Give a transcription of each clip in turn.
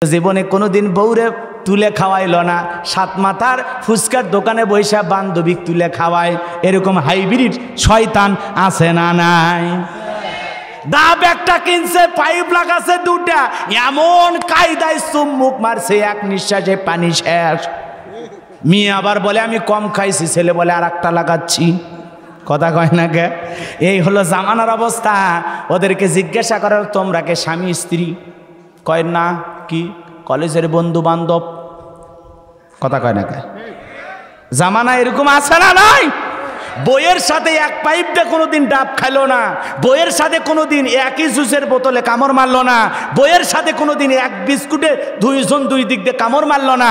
জীবনে কোনোদিন বউরে তুলে খাওয়াইল না, সাত মাথার ফুচকার দোকানে বৈশা বান্ধবী তুলে খাওয়ায়। এরকম হাইব্রিড শয়তান আছে না নাই? দাব একটা কিনছে, পাইপ লাগাছে দুটা, এমন কায়দায় চুম্বুক মারছে এক নিঃশ্বাসে পানি শেষ। মেয়ে আবার বলে আমি কম খাইছি, ছেলে বলে আর একটা লাগাচ্ছি। কথা কয় না কে? এই হলো জামানার অবস্থা। ওদেরকে জিজ্ঞাসা করার তোমরা কে স্বামী স্ত্রী? কয় না। কি কলেজের বন্ধু বান্ধব? কথা কয় না কে? জামানা এরকম আছে না নাই? বইয়ের সাথে এক পাইপটা কোনোদিন ডাব খাইলো না, বইয়ের সাথে কোনোদিন একই জুসের বোতলে কামড় মারলো না, বইয়ের সাথে কোনোদিন এক বিস্কুটে দুইজন দুই দিক দিয়ে কামড় মারলো না,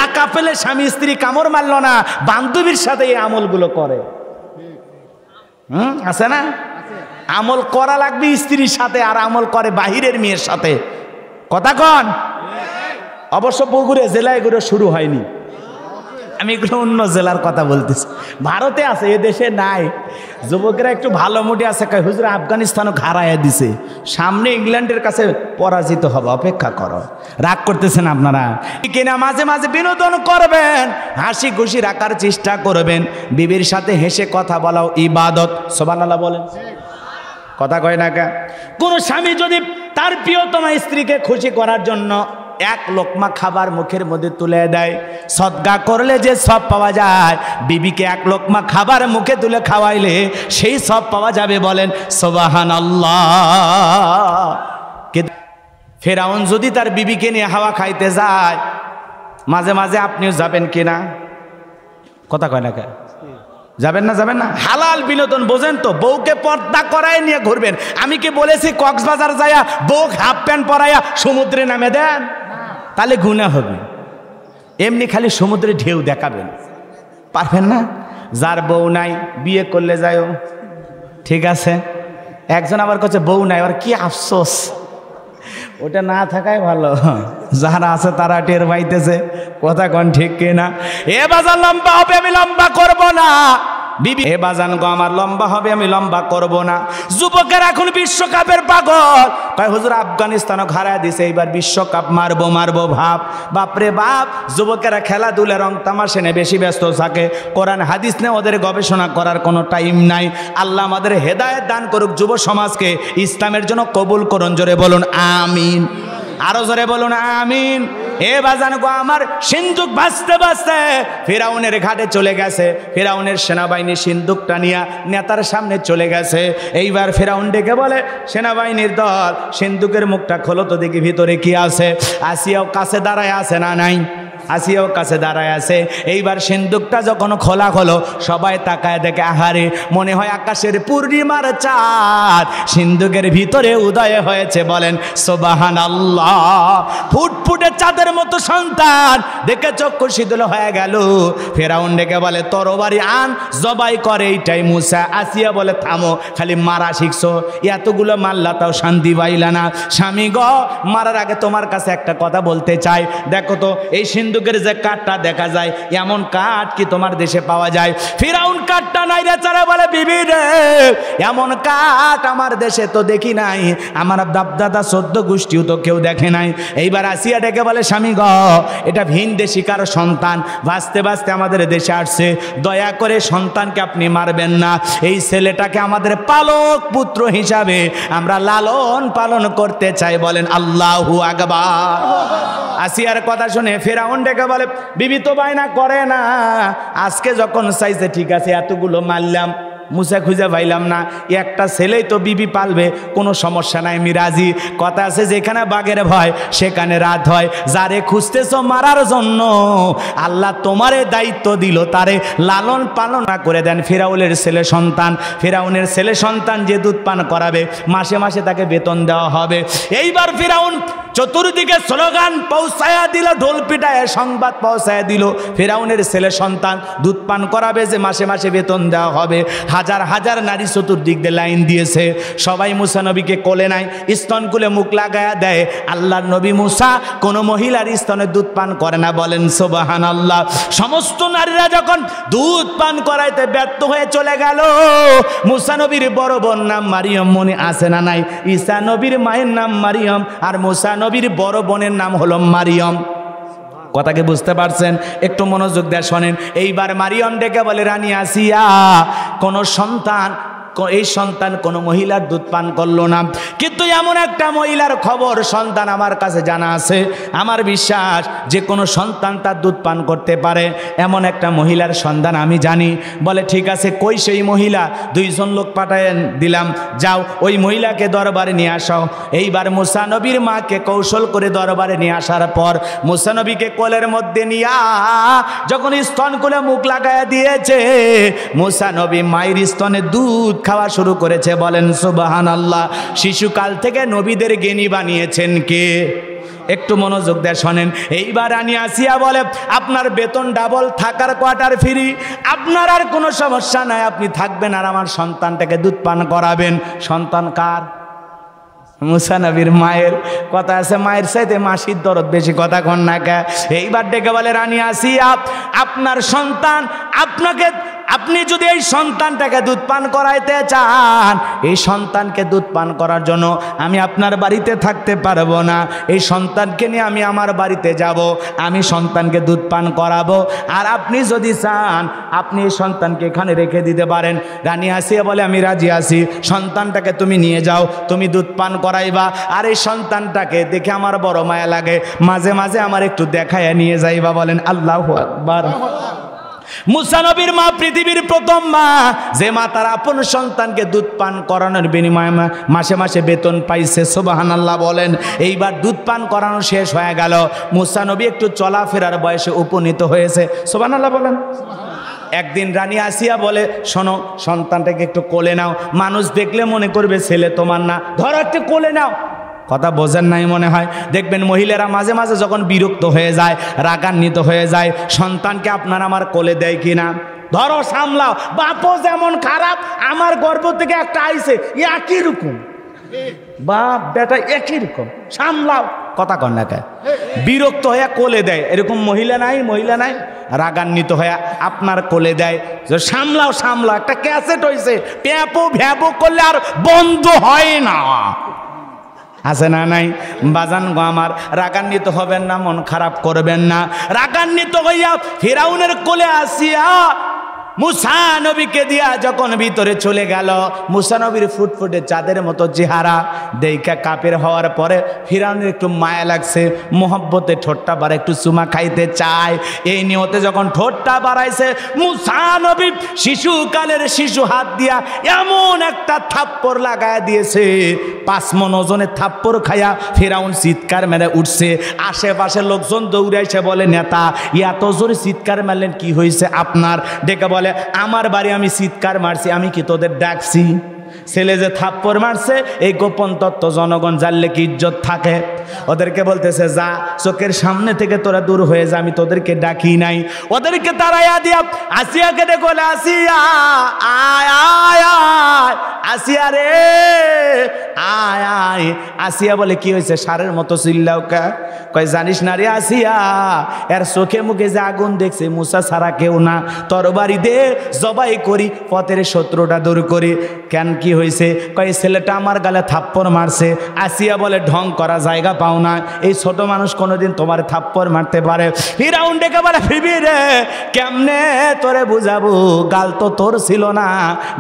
এক আপেলে স্বামী স্ত্রী কামড় মারলো না। বান্ধবীর সাথে এই আমলগুলো করে। আছে না? আমল করা লাগবে স্ত্রীর সাথে, আর আমল করে বাহিরের মেয়ের সাথে। কথা কন? অবশ্য বগুড়া জেলায় এগুলো শুরু হয়নি, আমি এগুলো অন্য জেলার কথা বলতেছি। ভারতে আছে, এ দেশে নাই। যুবকেরা একটু ভালো মুডে আছে, কয় হুজুর আফগানিস্তানও হারাইয়া দিছে, সামনে ইংল্যান্ডের কাছে পরাজিত হবে, অপেক্ষা করো। রাগ করতেছেন আপনারা কিনা? মাঝে মাঝে বিনোদন করবেন, হাসি খুশি রাখার চেষ্টা করবেন। বিবির সাথে হেসে কথা বলাও ইবাদত। সুবহানাল্লাহ বলেন। কথা কয় না কে? কোন স্বামী যদি তার প্রিয়তমা স্ত্রীকে খুশি করার জন্য এক লোকমা খাবার মুখের মধ্যে তুলে দেয়, সদকা করলে যে সব পাওয়া যায়, বিবিকে এক লোকমা খাবার মুখে তুলে খাওয়াইলে সেই সব পাওয়া যাবে। বলেন সুবহানাল্লাহ। ফেরাউন যদি তার বিবিকে নিয়ে হাওয়া খাইতে যায়, মাঝে মাঝে আপনিও যাবেন কিনা? কথা কয় না কে? যাবেন না? যাবেন না? হালাল বিনোদন বোঝেন তো? বউকে পর্দা করায় নিয়ে ঘুরবেন। আমি কি বলেছি কক্সবাজার যায়া বউ হাফ প্যান্ট পরাইয়া সমুদ্রে নামে দেন? তাহলে গুনাহ হবে। এমনি খালি সমুদ্রে ঢেউ দেখাবেন, পারবেন না? যার বউ নাই বিয়ে করলে যায়ও, ঠিক আছে। একজন আবার কাছে বউ নাই, আর কি আফসোস, ওটা না থাকাই ভালো। যারা আছে তারা টের পাইতেছে। কথা কন ঠিক কিনা? এ বাজার লম্বা হবে, আমি লম্বা করব না। বিবি এ বাজান গো আমার লম্বা হবে, আমি লম্বা করব না। যুবকের এখন বিশ্বকাপের পাগল, কয় হুজুর আফগানিস্তানও হারায় দিছে, এইবার বিশ্বকাপ মারবো মারবো ভাব। বাপরে বাপ, যুবকেরা খেলাধুলা রং তামাশা নিয়ে বেশি ব্যস্ত থাকে, কোরআন হাদিস নিয়ে ওদের গবেষণা করার কোনো টাইম নাই। আল্লাহ আমাদের হেদায়েত দান করুক, যুব সমাজকে ইসলামের জন্য কবুল করুন। জোরে বলুন আমিন। আরো জোরে বলুন আমিন। এ বাজান গো আমার, সিন্ধুক ভাসতে ভাসতে ফিরাউনের ঘাটে চলে গেছে। ফিরাউনের সেনাবাহিনী সিন্ধুকটা নিয়ে নেতার সামনে চলে গেছে। এইবার ফিরাউন ডেকে বলে, সেনাবাহিনীর দল, সিন্ধুকের মুখটা খোলো তো দেখি ভিতরে কি আছে। আসিয়াও কাছে দাঁড়ায় আছে না নাই? আসিয়াও কাছে দাঁড়ায় আছে। এইবার সিন্ধুকটা যখন খোলা হলো, সবাই তাকায় দেখে, আহারে, মনে হয় আকাশের পূর্ণিমার চাঁদ সিন্ধুকের ভিতরে উদয় হয়েছে। বলেন সুবহানাল্লাহ। ফুটফুটে চাঁদের মতো সন্তান দেখে চক্ষু শীতল হয়ে গেল। ফেরাউন ডেকে বলে, তরবারি আন, জবাই করে এইটাই মুসা। আসিয়া বলে, থামো, খালি মারা শিখছো, এতগুলো মারলা তাও শান্তি পাইলা না। স্বামী গো, মারার আগে তোমার কাছে একটা কথা বলতে চাই। দেখো তো, এই সিন্ধুকের যে কাঠটা দেখা যায়, এমন কাঠ কি তোমার দেশে পাওয়া যায়? ফিরাউন কাঠটা নাই রে চারা বলে, বিবি রে, এমন কাঠ আমার দেশে তো দেখি নাই, আমার বাপদাদা 14 গোষ্ঠীও তো কেউ দেখে নাই। এইবার আসিয়া ডেকে বলে, স্বামী গ, এটা ভিন দেশি কারো সন্তান, ভাসতে ভাসতে আমাদের দেশে আসছে, দয়া করে সন্তানকে আপনি মারবেন না। এই ছেলেটাকে আমাদের পালক পুত্র হিসাবে আমরা লালন পালন করতে চাই। বলেন আল্লাহু আকবার। আসিয়ার কথা শুনে ফেরাউন ডেকে বলে, বিবি তো বায়না করে না, আজকে যখন চাইছে ঠিক আছে, এতগুলো মারলাম, মুসা খুঁজে পাইলাম না, একটা ছেলেই তো বিবি পালবে, কোনো সমস্যা নাই, আমি রাজি। কথা আছে, যেখানে বাঘের ভয় সেখানে রাত হয়। যারে খুঁজতেছ মারার জন্য, আল্লাহ তোমারে দায়িত্ব দিল, তারে লালন পালন করে দেন। ফিরাউনের ছেলে সন্তান, ফিরাউনের ছেলে সন্তান যে দুধ পান করাবে, মাসে মাসে তাকে বেতন দেওয়া হবে। এইবার ফিরাউন চতুর্দিকে স্লোগান পৌঁছায়া দিল, ঢোল পিটায় সংবাদ পৌঁছায়া দিল, ফিরাউনের ছেলে সন্তান দুধ পান করাবে, যে মাসে মাসে বেতন দেওয়া হবে। হাজার হাজার নারী চতুর্দিক দিয়ে লাইন দিয়েছে, সবাই মুসা নবীকে কোলে নেয়, স্তন কুলে মুখ লাগায়া দেয়। আল্লাহর নবী মুসা কোনো মহিলার স্তনে দুধ পান করে না, বলেন সুবহানাল্লাহ। সমস্ত নারীরা যখন দুধ পান করাইতে ব্যর্থ হয়ে চলে গেল, মুসা নবীর বড় বোন নাম মারিয়ম, মনে আছে না নাই? ঈসা নবীর মায়ের নাম মারিয়ম, আর মুসা নবীর বড় বোনের নাম হলো মারিয়ম। কথাকে বুঝতে পারছেন? একটু মনোযোগ দিয়ে শোনেন। এইবার মারিয়ম ডেকে বলে, রানী আসিয়া, কোনো সন্তান, এই সন্তান কোনো মহিলার দুধ পান করলো না, কিন্তু এমন একটা মহিলার খবর সন্তান আমার কাছে জানা আছে, আমার বিশ্বাস যে কোনো সন্তান তার দুধ পান করতে পারে, এমন একটা মহিলার সন্ধান আমি জানি। বলে ঠিক আছে, কই সেই মহিলা? 2 জন লোক পাঠায় দিলাম, যাও ওই মহিলাকে দরবারে নিয়ে আসো। এইবার মুসা নবীর মাকে কৌশল করে দরবারে নিয়ে আসার পর মুসা নবীকে কোলের মধ্যে নিয়া যখন স্তন কোলে মুখ লাগায় দিয়েছে, মুসা নবী মায়ের স্তনে দুধ খাওয়া শুরু করেছে, বলেন সুবহানাল্লাহ। শিশুকাল থেকে নবীদের জ্ঞানী বানিয়েছেন কে? একটু মনোযোগ দিয়ে শোনেন। এইবার রানী আসিয়া বলে, আপনার বেতন ডাবল, থাকার কোয়ার্টার ফ্রি, আপনার আর কোনো সমস্যা নাই, আপনি থাকবেন আর আমার সন্তানটাকে দুধ পান করাবেন। সন্তান কার? মুসা নবীর মায়ের। কথা আছে, মায়ের চাইতে মাসির দরদ বেশি, কথা কন না কে? এইবার ডেকে বলে, রানী আসিয়া, আপনার সন্তান, আপনি যদি এই সন্তানটাকে দুধ পান করাইতে চান, এই সন্তানকে দুধ পান করার জন্য আমি আপনার বাড়িতে থাকতে পারবো না, এই সন্তানকে নিয়ে আমি আমার বাড়িতে যাব, আমি সন্তানকে দুধ পান করাবো, আর আপনি যদি চান আপনি এই সন্তানকে এখানে রেখে দিতে পারেন। রানী আসিয়া বলে, আমি রাজি আছি, সন্তানটাকে তুমি নিয়ে যাও, তুমি দুধ পান করাইবা, আর এই সন্তানটাকে দেখে আমার বড় মায়া লাগে, মাঝে মাঝে আমার একটু দেখায় নিয়ে যাইবা, বলেন আল্লাহু আকবার। মুসা নবীর মা পৃথিবীর প্রথম মা, যে মা তার আপন সন্তানকে দুধ পান করানোর বিনিময়ে মাসে মাসে বেতন পাইছে, সুবহানাল্লাহ বলেন। এইবার দুধ পান করানো শেষ হয়ে গেল, মুসা নবী একটু চলাফেরার বয়সে উপনীত হয়েছে, সুবহানাল্লাহ বলেন। একদিন রানী আসিয়া বলে, শোনো, সন্তানটাকে একটু কোলে নাও, মানুষ দেখলে মনে করবে ছেলে তোমার না, ধরো একটু কোলে নাও। কথা বোঝেন নাই মনে হয়। দেখবেন মহিলারা মাঝে মাঝে যখন বিরক্ত হয়ে যায়, রাগান্বিত হয়ে যায়, সন্তানকে আপনার আমার কোলে দেয় কিনা? ধরো, সামলাও, বাপও যেমন খারাপ, আমার গর্ভ থেকে একটা আইছে, একই রকম, বাপ বেটা একই রকম, সামলাও। কথা কন না কে? বিরক্ত হয়ে কোলে দেয়, এরকম মহিলা নাই? মহিলা নাই? রাগান্বিত হয়ে আপনার কোলে দেয়, সামলাও সামলাও, একটা ক্যাসেট হয়েছে, প্যাপো ভ্যাপো করলে আর বন্ধ হয় না, আছে না নাই? বাজান গো আমার, রাগান্বিত হবেন না, মন খারাপ করবেন না। রাগান্বিত হইয়া ফিরাউনের কোলে আসিয়া মুসা নবীকে দিয়া যখন ভিতরে চলে গেল, মুসা নবীর ফুটফুটে চাঁদের মতো চেহারা দেখা কাপের হওয়ার পরে ফিরাউনের একটু মায়া লাগছে, মোহব্বতে ঠোঁটটা বাড়া একটু চুমা খাইতে চায়। এই নিয়তে যখন ঠোঁটটা বাড়াইছে, মুসা নবী শিশুকালের শিশু হাত দিয়া এমন একটা থাপ্পড় লাগায় দিয়েছে, 5 মণ ওজনের থাপ্পড় খাইয়া ফিরাউন চিৎকার মেরে উঠছে। আশেপাশের লোকজন দৌড়ে এসে বলে, নেতা এত জোরে চিৎকার মারলেন, কি হয়েছে আপনার? ডেকে বলে, আমার বাড়ি আমি চিৎকার মারছি, আমি কি তোদের ডাকছি? ছেলে যে থাপ্পড় মারছে, এই গোপন তত্ত্ব জনগণ জানলে কি ইজ্জত থাকে? ওদেরকে বলতেছে, যা চোখের সামনে থেকে তোরা দূর হয়ে যা, আমি তোদেরকে ডাকি নাই। ওদেরকে তাড়াইয়া দিয়া আসিয়াকে দেখো, আসিয়া আয় আয় আয়, আসিয়া রে আয় আয়। আসিয়া বলে, কি হয়েছে? সারের মতো চিল্লাও কা? কয়, জানিস না রে আসিয়া, এর চোখে মুখে যে আগুন দেখছে, মুসা ছাড়া কেউ না, তরবারি দে জবাই করি, পথের শত্রুটা দূর করি। কেন, কি হয়েছে? কয়, ছেলেটা আমার গালে থাপ্পড় মারছে। আসিয়া বলে, ঢং করা জায়গা পাও না, এই ছোট মানুষ কোনোদিন তোমার থাপ্পড় মারতে পারে? ফিরাউন ডেকে বলে, ফিবি রে, কেমনে তোরে বুঝাবো, গাল তো তোর ছিল না,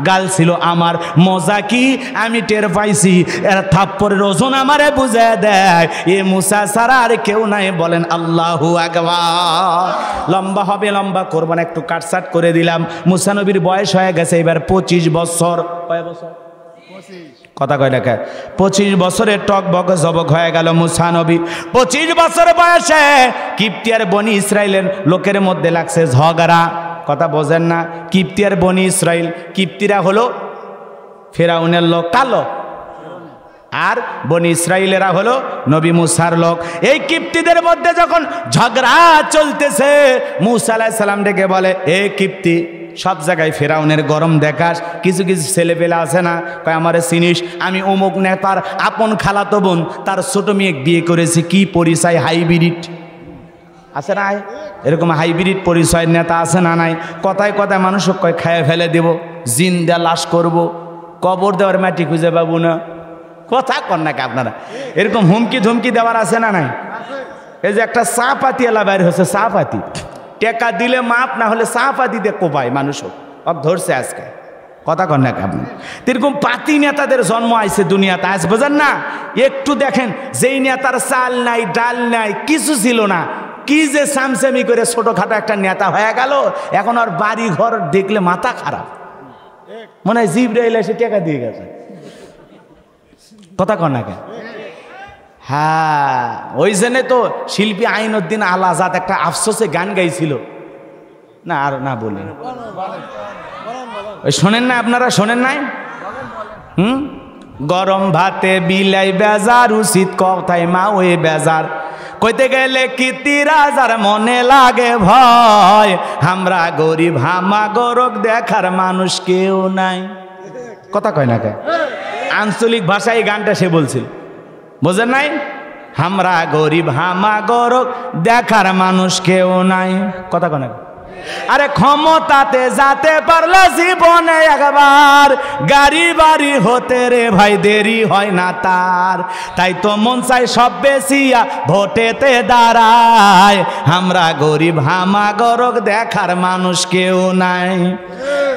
গাল ছিল আমার। মজা কি আমি টের পাইছি, এর থাপ্পড়ের ওজন আমারে বুঝায় দেয়, এ মুসা ছাড়া আর কেউ নাই, বলেন আল্লাহু আকবার। লম্বা হবে, লম্বা করব না, একটু কাটসাট করে দিলাম। মুসা নবীর বয়স হয়ে গেছে এবার 25 বছর। কয় বছর? কথা কয় না? 25 বছরে টক বক জবক হয়ে গেল মুসা নবী। 25 বছর বয়সে কিপ্তি আর বনি ইসরায়েলের লোকের মধ্যে লাগছে ঝগড়া। কথা বোঝেন না? কিপ্তি আর বনি ইসরায়েল, কিপ্তিরা হলো ফেরাউনের লোক, কালো, আর বনি ইসরায়েলেরা হলো নবী মুসার লোক। এই কিপ্তিদের মধ্যে যখন ঝগড়া চলতেছে, মুসা আলাইহিস সালাম ডেকে বলে, এ কিপ্তি সব জায়গায় ফেরাউনের গরম দেখাস। কিছু কিছু ছেলেপেলে আছে না, কয় আমারে চিনিস, আমি অমুক নেতার আপন খালাতো বোন, তার ছোট মেয়ে বিয়ে করেছি। কি পরিচয়? হাইব্রিড আছে না? এরকম হাইব্রিড পরিচয়ের নেতা আছে না নাই? কথায় কথায় মানুষকে কয় খায় ফেলে দেব, জিন্দা লাশ করব, কবর দেওয়ার মাটি খুঁজে পাবো না। কথা কর নাকি আপনারা? এরকম হুমকি ধুমকি দেওয়ার আছে না নাই? এই যে একটা চা পাতি এলা বাইর হচ্ছে, চা পাতি টেকা দিলে মাপ, না হলে চা পাতি দিয়ে কোপায় মানুষও ধরছে আজকে। কথা কর নাকি আপনি? এরকম পাতি নেতাদের জন্ম আইছে দুনিয়াতে, আজ বোঝেন না? একটু দেখেন, যেই নেতার চাল নাই ডাল নাই কিছু ছিল না, কি যে সামসামি করে ছোটখাটো একটা নেতা হয়ে গেল। এখন আর বাড়ি ঘর দেখলে মাথা খারাপ, মনে হয় জিবরাইল এসে টাকা দিয়ে গেছে। কথা কর নাকি? হ্যাঁ, ওই জন্যে তো শিল্পী আইনুদ্দিন আল আজাদ একটা আফসোসে গান গাইছিল না, আর না বলি, শোনেন না আপনারা? শোনেন নাই? গরম ভাতে বিলাই বেজার, উচিত কথায় মা ওই বেজার, কইতে গেলে কীর্তি রাজার মনে লাগে ভয়, আমরা গরিব হামা গরক দেখার মানুষ কেউ নাই। কথা কয় না কে? আঞ্চলিক ভাষায় গানটা সে বলছিল, বোঝেন নাই? আমরা গরিব হামা গরক দেখার মানুষ কেউ নাই। কথা কয় না? আরে ক্ষমতাতে যাতে পারলে জীবনে একবার, গাড়ি বাড়ি হতে রে ভাই দেরি হয় না তার, তাই তো মন চাই সব বেশিয়া ভোটেতে দাঁড়ায়, আমরা গরিব হামা গরক দেখার মানুষ কেউ নাই।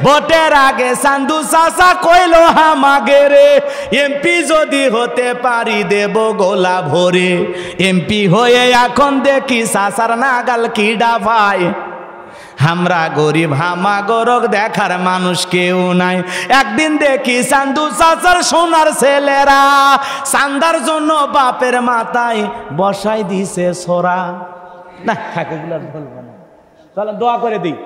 ভোটের আগে সান্দু চাচা কইলো হামাগে রে, এমপি যদি হতে পারি দেব গোলা ভরে, এমপি হয়ে এখন দেখি চাচার নাগাল কিডা ভাই, আমরা গরিব হামা গরক দেখার মানুষ কেউ নাই। একদিন দেখি চান্দু চাচার সোনার ছেলেরা, চান্দার জন্য বাপের মাথায় বসাই দিছে ছোরা। না থাকে বলবো না, চলো দোয়া করে দিই।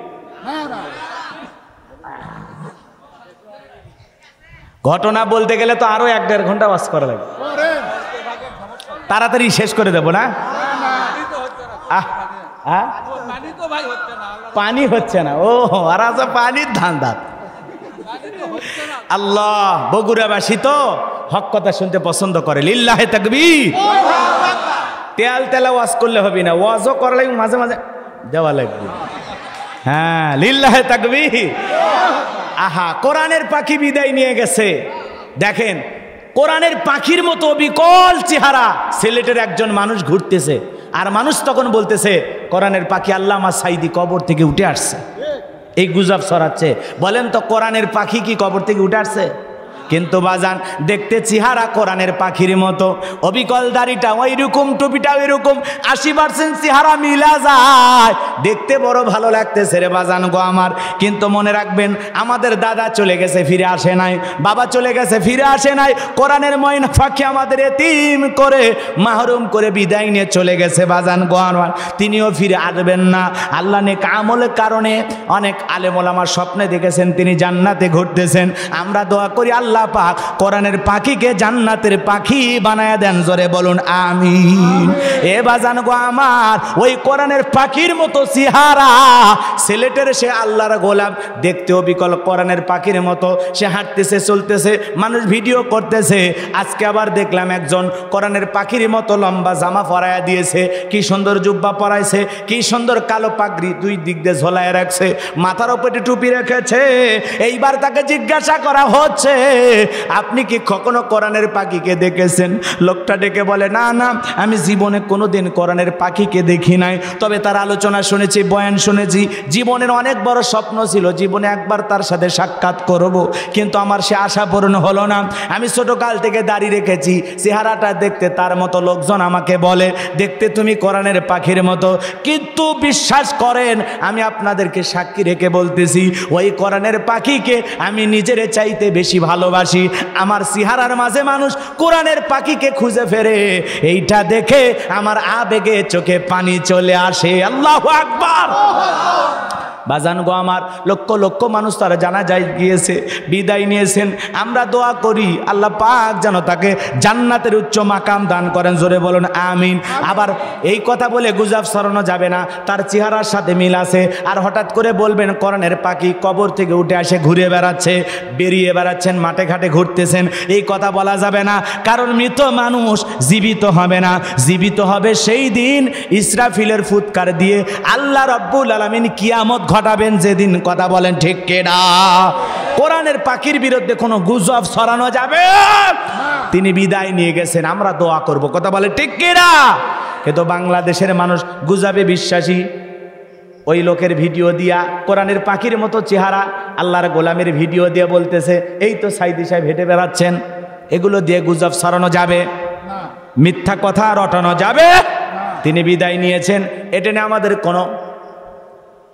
ঘটনা বলতে গেলে তো আরো 1-1.5 ঘন্টা ওয়াজ করা লাগে, তাড়াতাড়ি শেষ করে দেবো না? পানি হচ্ছে না, ও আর আছে পানির ধান্দা। আল্লাহ, বগুড়াবাসী তো হক কথা শুনতে পছন্দ করে। লিল্লাহে তাকবীর। তেল তেলা ওয়াজ করলে হবে না, ওয়াজও করা লাগবে, মাঝে মাঝে দেওয়া লাগবে। হ্যাঁ, লিল্লাহে তাকবীর। আহা, কোরআনের পাখি বিদায় নিয়ে গেছে। দেখেন, কোরআনের পাখির মতো বিকল চেহারা সিলেটের একজন মানুষ ঘুরতেছে, আর মানুষ তখন বলতেছে কোরআনের পাখি আল্লামা সাইদি কবর থেকে উঠে আসছে। এই গুজব ছড়াচ্ছে। বলেন তো, কোরআনের পাখি কি কবর থেকে উঠে আসছে? কিন্তু বাজান, দেখতে চেহারা কোরআনের পাখির মতো, অবিকল দাড়িটা ওই রকম, টুপিটা ওই রকম, 80% চেহারা মিলা যায়, দেখতে বড় ভালো লাগতেছে রে বাজান গো আমার। কিন্তু মনে রাখবেন, আমাদের দাদা চলে গেছে ফিরে আসে নাই, বাবা চলে গেছে ফিরে আসে নাই, কোরআনের ময়না পাখি আমাদের এতিম করে মাহরুম করে বিদায় নিয়ে চলে গেছে বাজান গো আমার। তিনিও ফিরে আসবেন না। আল্লাহ নেক আমলের কারণে অনেক আলেম ওলামা স্বপ্নে দেখেছেন তিনি জান্নাতে ঘুরতেছেন। আমরা দোয়া করি আল্লাহ পাক কোরআনের পাখিকে জান্নাতের পাখি বানায় দেন। জোরে বলুন আমিন। এ বাজান গো আমার, ওই কোরআনের পাখির মতো চেহারা সিলেটের সে আল্লাহর গোলাম, দেখতেও বিকল কোরআনের পাখির মতো, সে হাঁটতেছে চলতেছে, মানুষ ভিডিও করতেছে। আজকে আবার দেখলাম একজন কোরআনের পাখির মতো লম্বা জামা পরাইয়া দিয়েছে, কি সুন্দর জুব্বা পরাইছে, কি সুন্দর কালো পাগড়ি দুই দিক দিয়ে ঝোলায় রাখছে, মাথার উপরে টুপি রেখেছে। এইবার তাকে জিজ্ঞাসা করা হচ্ছে, আপনি কি কখনো কোরআনের পাখিকে দেখেছেন? লোকটা ডেকে বলে, না না, আমি জীবনে কোনোদিন কোরআনের পাখিকে দেখি নাই, তবে তার আলোচনা শুনেছি, বয়ান শুনেছি। জীবনের অনেক বড় স্বপ্ন ছিল, জীবনে একবার তার সাথে সাক্ষাৎ করব, কিন্তু আমার সে আশা পূরণ হলো না। আমি ছোটকাল থেকে দাড়ি রেখেছি, চেহারাটা দেখতে তার মতো, লোকজন আমাকে বলে দেখতে তুমি কোরআনের পাখির মতো। কিন্তু বিশ্বাস করেন, আমি আপনাদেরকে সাক্ষী রেখে বলতেছি, ওই কোরআনের পাখিকে আমি নিজের চাইতে বেশি ভালোবাসি। আমার চেহারার মাঝে মানুষ কোরআনের পাখিকে খুঁজে ফেরে, এইটা দেখে আমার আবেগে চোখে পানি চলে আসে। আল্লাহু আকবার। বাজান গো আমার, লক্ষ লক্ষ মানুষ তারা জানাজায় গিয়েছে, বিদায় নিয়েছেন। আমরা দোয়া করি আল্লাহ পাক যেন তাকে জান্নাতের উচ্চ মাকাম দান করেন, জোরে বলুন আমিন। আবার এই কথা বলে গুজব ছড়ানো যাবে না, তার চেহারার সাথে মিল আছে। আর হঠাৎ করে বলবেন কোরআনের পাখি কবর থেকে উঠে আসে ঘুরে বেড়াচ্ছে, বেরিয়ে বেড়াচ্ছেন, মাঠে ঘাটে ঘুরতেছেন, এই কথা বলা যাবে না। কারণ মৃত মানুষ জীবিত হবে না, জীবিত হবে সেই দিন ইসরাফিলের ফুৎকার দিয়ে আল্লাহ রাব্বুল আলামিন কিয়ামত ঘটাবেন যেদিন। কথা বলেন ঠিক কিনা? কোরআনের পাখির বিরুদ্ধে কোনো গুজব ছড়ানো যাবে? তিনি বিদায় নিয়ে গেছেন, আমরা দোয়া করব। কথা বলে ঠিক কিনা? কিন্তু বাংলাদেশের মানুষ গুজবে বিশ্বাসী। ওই লোকের ভিডিও দিয়া কোরআনের পাখির মতো চেহারা আল্লাহর গোলামের ভিডিও দিয়ে বলতেছে এই তো সাইদি সাহেব হেঁটে বেড়াচ্ছেন। এগুলো দিয়ে গুজব ছড়ানো যাবে? মিথ্যা কথা রটানো যাবে? তিনি বিদায় নিয়েছেন, এটা নিয়ে আমাদের কোনো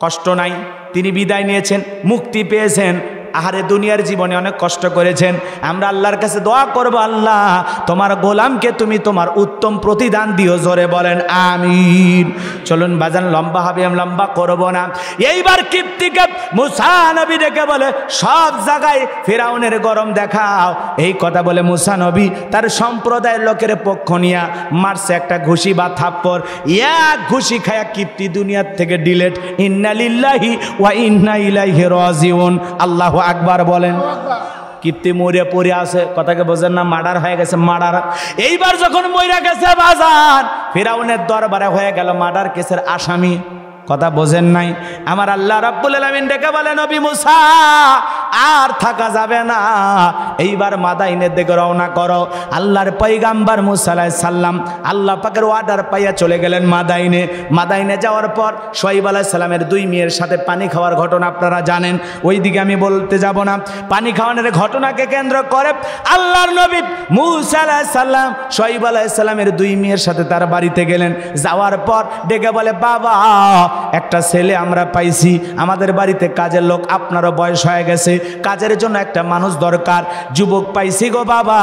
কষ্ট নাই। তিনি বিদায় নিয়েছেন, মুক্তি পেয়েছেন। আহারে দুনিয়ার জীবনে অনেক কষ্ট করেছেন। আমরা আল্লাহর কাছে দোয়া করব, আল্লাহ তোমার গোলামকে তুমি তোমার উত্তম প্রতিদান দিও, জোরে বলেন আমিন। চলুন বাজান, লম্বা হবে, আমি লম্বা করব না। এইবার কিপ্তিকে মুসা নবী ডেকে বলে সব জায়গায় ফিরাউনের গরম দেখাও। এই কথা বলে মুসা নবী তার সম্প্রদায়ের লোকের পক্ষ নিয়ে মারছে একটা ঘুষি বা থাপ্পড়। এক ঘুষি খায়া কিপ্তি দুনিয়ার থেকে ডিলেট। ইন্না লিল্লাহি ওয়া ইন্না ইলাইহি রাজিউন। আল্লাহু আকবার বলেন। কিপ্তি মরে পড়ে আছে, কথাকে বোঝেন না? মার্ডার হয়ে গেছে, মার্ডার। এইবার যখন মইরা গেছে বাজার, ফিরাউনের দরবারে হয়ে গেল মার্ডার কেসের আসামি। কথা বোঝেন নাই? আমার আল্লাহ রাব্বুল আলামিন ডেকে বলে নবী মুসা আর থাকা যাবে না, এইবার মাদাইনের দিকে রওনা করো। আল্লাহর পয়গাম্বার মুসা আলাইহিস সালাম আল্লাহ পাকের অর্ডার পাইয়া চলে গেলেন মাদাইনে। মাদাইনে যাওয়ার পর শুআয়ব আলাইহিস সালামের দুই মেয়ের সাথে পানি খাওয়ার ঘটনা আপনারা জানেন, ওই দিকে আমি বলতে যাব না। পানি খাওয়ানোর ঘটনাকে কেন্দ্র করে আল্লাহর নবী মুসা আলাইহিস সালাম শুআয়ব আলাইহিস সালামের দুই মেয়ের সাথে তার বাড়িতে গেলেন। যাওয়ার পর ডেকে বলে বাবা একটা ছেলে আমরা পাইছি, আমাদের বাড়িতে কাজের লোক, আপনারও বয়স হয়ে গেছে, কাজের জন্য একটা মানুষ দরকার, যুবক পাইছি গো বাবা,